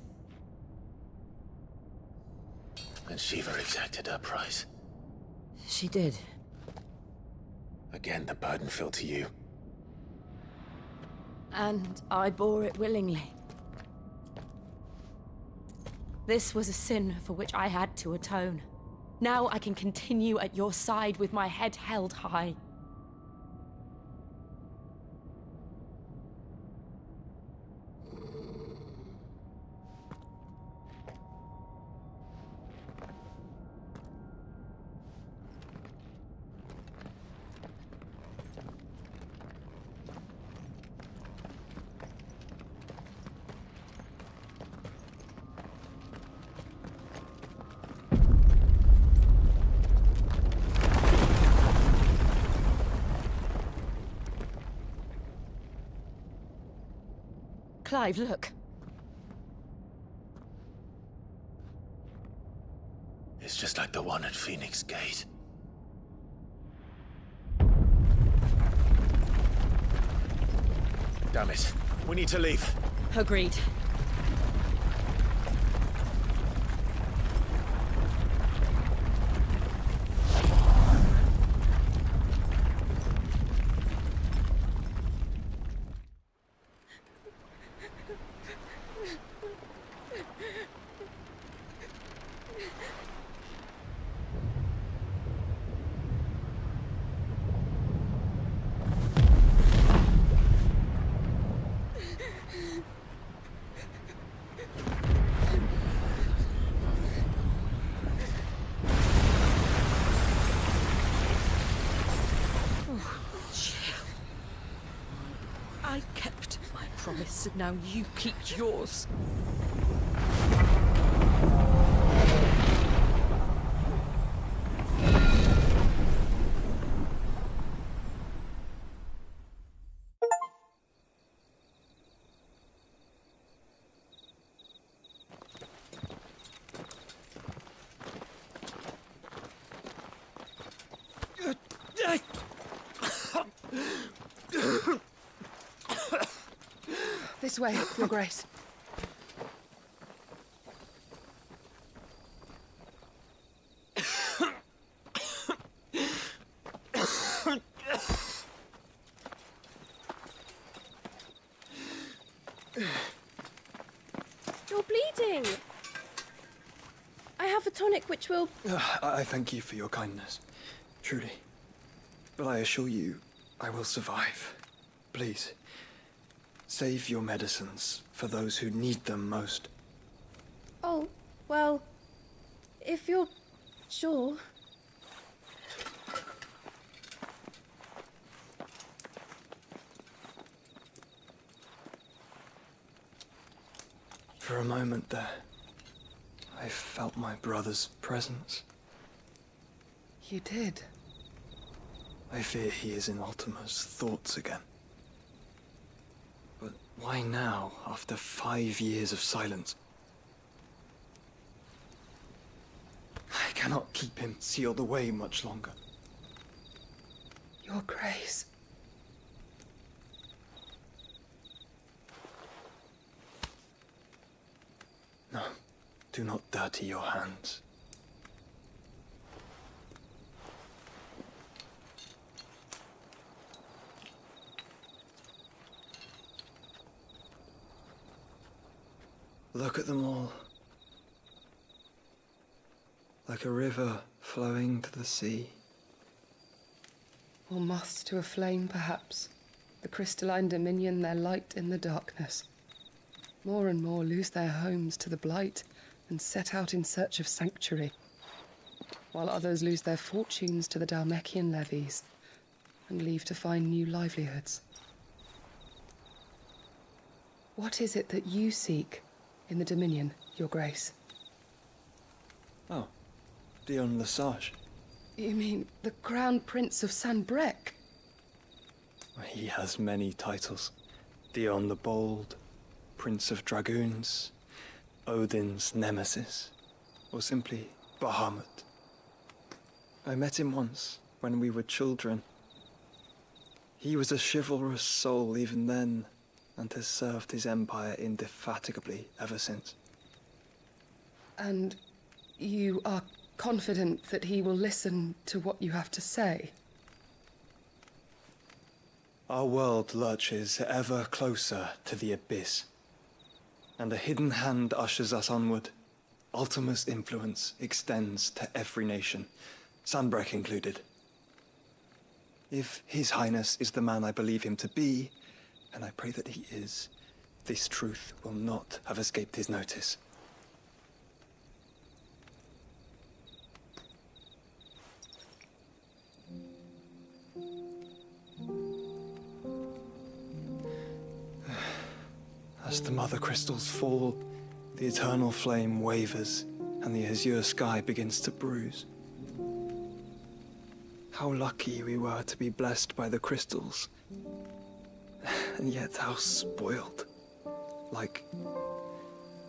And Shiva exacted her price. She did. Again, the burden fell to you. And I bore it willingly. This was a sin for which I had to atone. Now I can continue at your side with my head held high. Clive, look. It's just like the one at Phoenix Gate. Damn it. We need to leave. Agreed. I kept my promise, and now you keep yours. This way, Your Grace. You're bleeding. I have a tonic which will... I thank you for your kindness, truly. But I assure you, I will survive. Please, save your medicines for those who need them most. Oh, well, if you're sure. For a moment there, I felt my brother's presence. You did? I fear he is in Ultima's thoughts again. But why now, after 5 years of silence? I cannot keep him sealed away much longer. Your Grace. No, do not dirty your hands. Look at them all. Like a river flowing to the sea. Or moths to a flame, perhaps. The crystalline dominion, their light in the darkness. More and more lose their homes to the blight and set out in search of sanctuary, while others lose their fortunes to the Dhalmekian levies and leave to find new livelihoods. What is it that you seek in the Dominion, Your Grace? Oh, Dion Lesage. You mean the Crown Prince of Sanbreque? He has many titles. Dion the Bold, Prince of Dragoons, Odin's Nemesis, or simply Bahamut. I met him once, when we were children. He was a chivalrous soul even then, and has served his empire indefatigably ever since. And you are confident that he will listen to what you have to say? Our world lurches ever closer to the abyss, and a hidden hand ushers us onward. Ultima's influence extends to every nation, Sanbreque included. If His Highness is the man I believe him to be, and I pray that he is, this truth will not have escaped his notice. As the mother crystals fall, the eternal flame wavers, and the azure sky begins to bruise. How lucky we were to be blessed by the crystals, and yet how spoiled. Like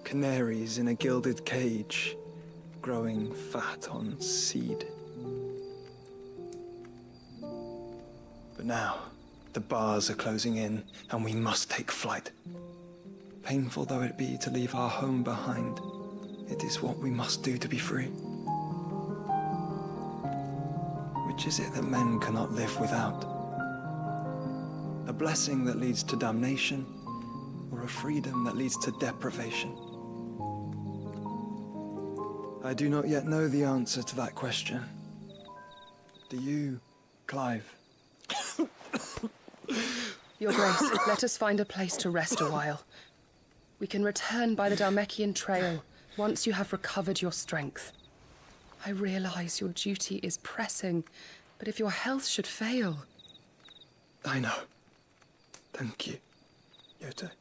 canaries in a gilded cage, growing fat on seed. But now, the bars are closing in, and we must take flight. Painful though it be to leave our home behind, it is what we must do to be free. Which is it that men cannot live without? A blessing that leads to damnation, or a freedom that leads to deprivation? I do not yet know the answer to that question. Do you, Clive? Your Grace, let us find a place to rest a while. We can return by the Dhalmekian trail once you have recovered your strength. I realize your duty is pressing, but if your health should fail... I know. Thank you, Yote.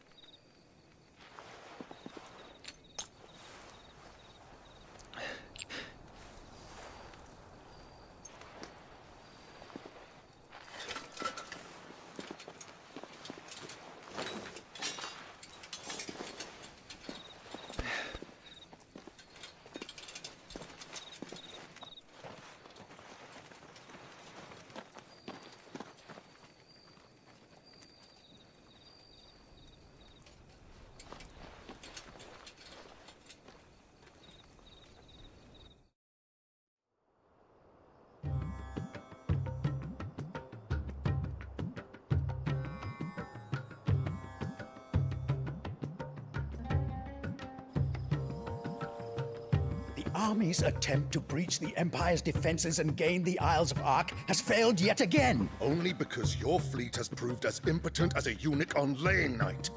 army's attempt to breach the Empire's defenses and gain the Isles of Ark has failed yet again. Only because your fleet has proved as impotent as a eunuch on laying night.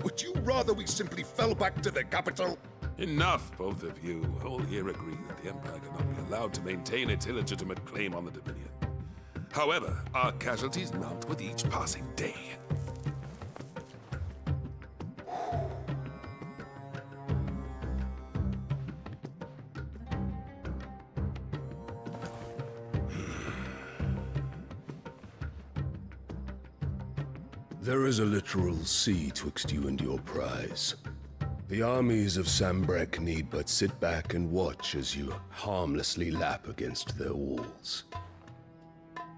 Would you rather we simply fell back to the capital? Enough, both of you. All here agree that the Empire cannot be allowed to maintain its illegitimate claim on the Dominion. However, our casualties mount with each passing day. There is a literal sea twixt you and your prize. The armies of Sambrek need but sit back and watch as you harmlessly lap against their walls.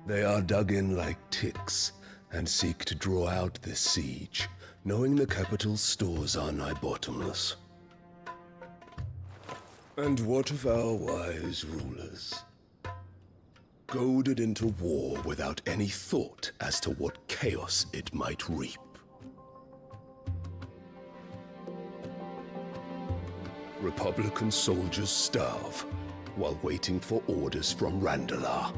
They are dug in like ticks and seek to draw out this siege, knowing the capital's stores are nigh bottomless. And what of our wise rulers? Goaded into war without any thought as to what chaos it might reap. Republican soldiers starve while waiting for orders from Randalar.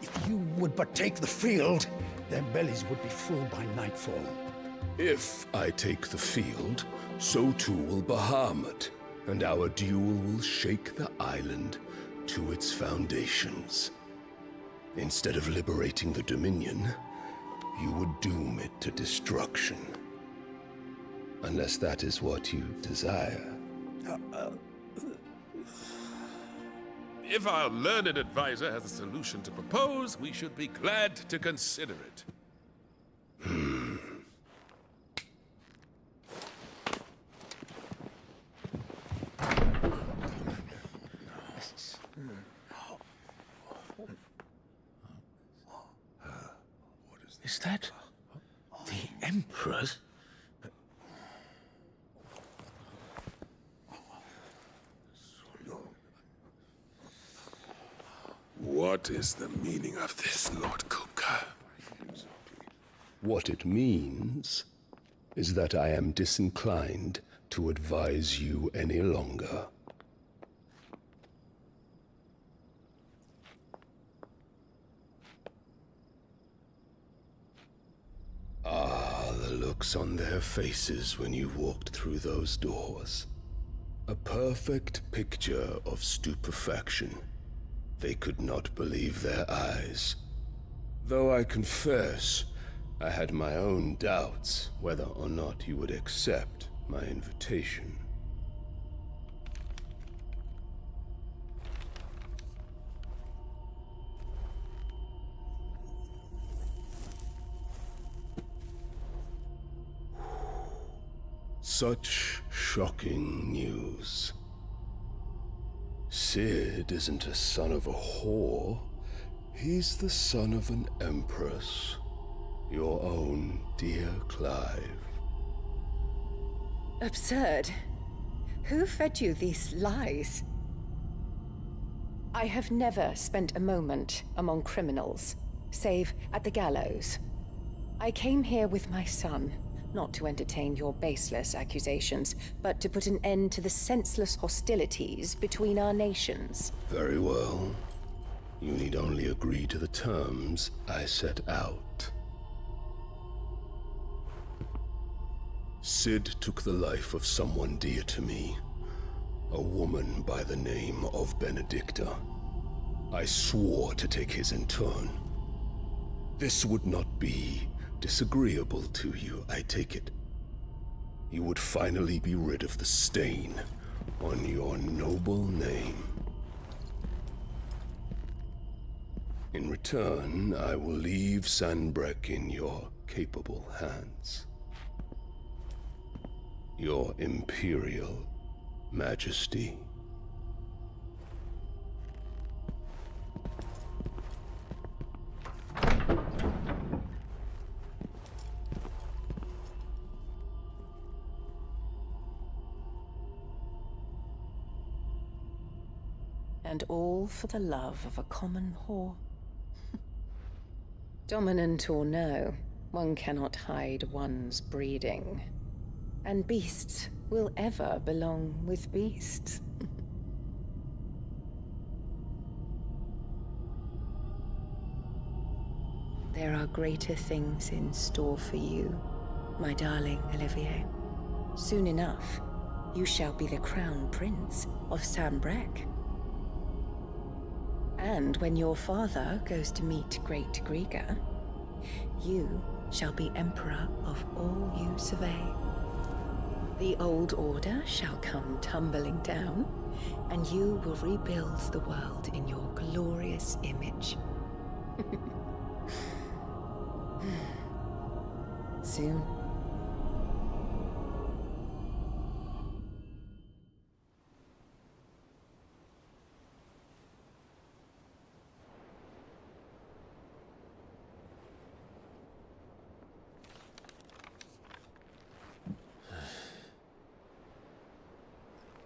If you would but take the field, their bellies would be full by nightfall. If I take the field, so too will Bahamut, and our duel will shake the island to its foundations. Instead of liberating the Dominion, you would doom it to destruction. Unless that is what you desire. If our learned advisor has a solution to propose, we should be glad to consider it. Is that the Emperor's? What is the meaning of this, Lord Kupka? What it means is that I am disinclined to advise you any longer. Ah, the looks on their faces when you walked through those doors. A perfect picture of stupefaction. They could not believe their eyes. Though I confess, I had my own doubts whether or not you would accept my invitation. Such shocking news. Sid isn't a son of a whore. He's the son of an empress. Your own dear Clive. Absurd. Who fed you these lies? I have never spent a moment among criminals, save at the gallows. I came here with my son, not to entertain your baseless accusations, but to put an end to the senseless hostilities between our nations. Very well. You need only agree to the terms I set out. Sid took the life of someone dear to me, a woman by the name of Benedicta. I swore to take his in turn. This would not be disagreeable to you, I take it. You would finally be rid of the stain on your noble name. In return, I will leave Sanbreque in your capable hands. Your Imperial Majesty. And all for the love of a common whore. Dominant or no, one cannot hide one's breeding. And beasts will ever belong with beasts. There are greater things in store for you, my darling Olivier. Soon enough, you shall be the crown prince of Sambrec. And when your father goes to meet Great Griga, you shall be emperor of all you survey. The old order shall come tumbling down, and you will rebuild the world in your glorious image. Soon.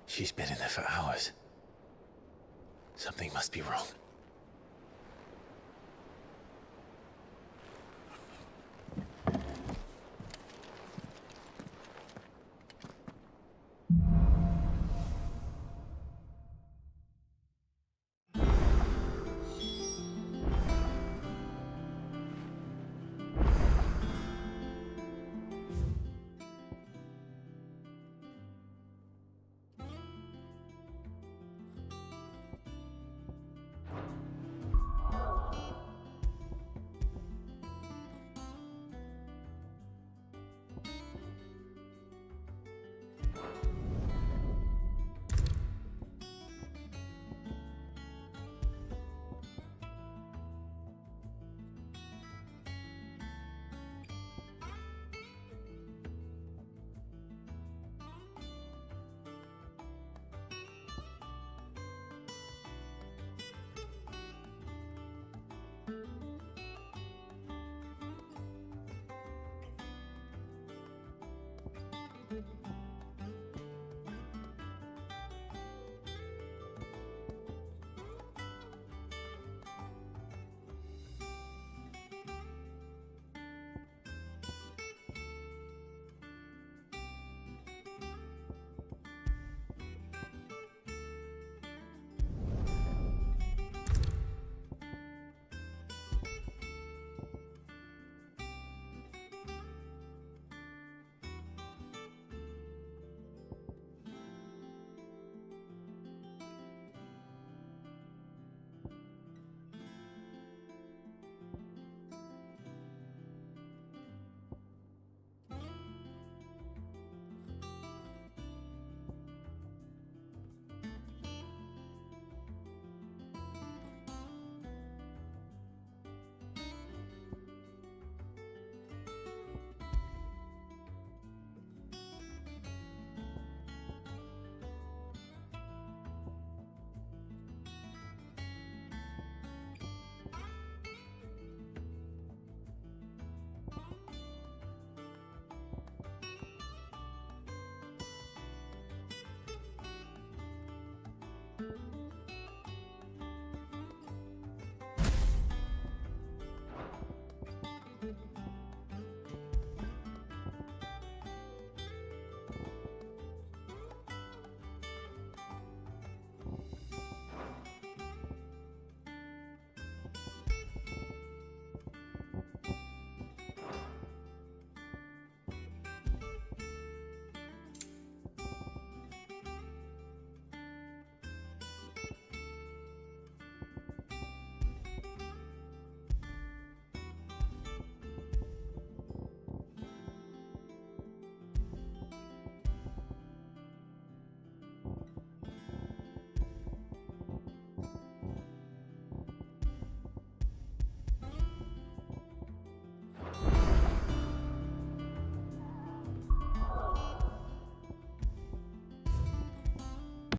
She's been in there for hours. Something must be wrong.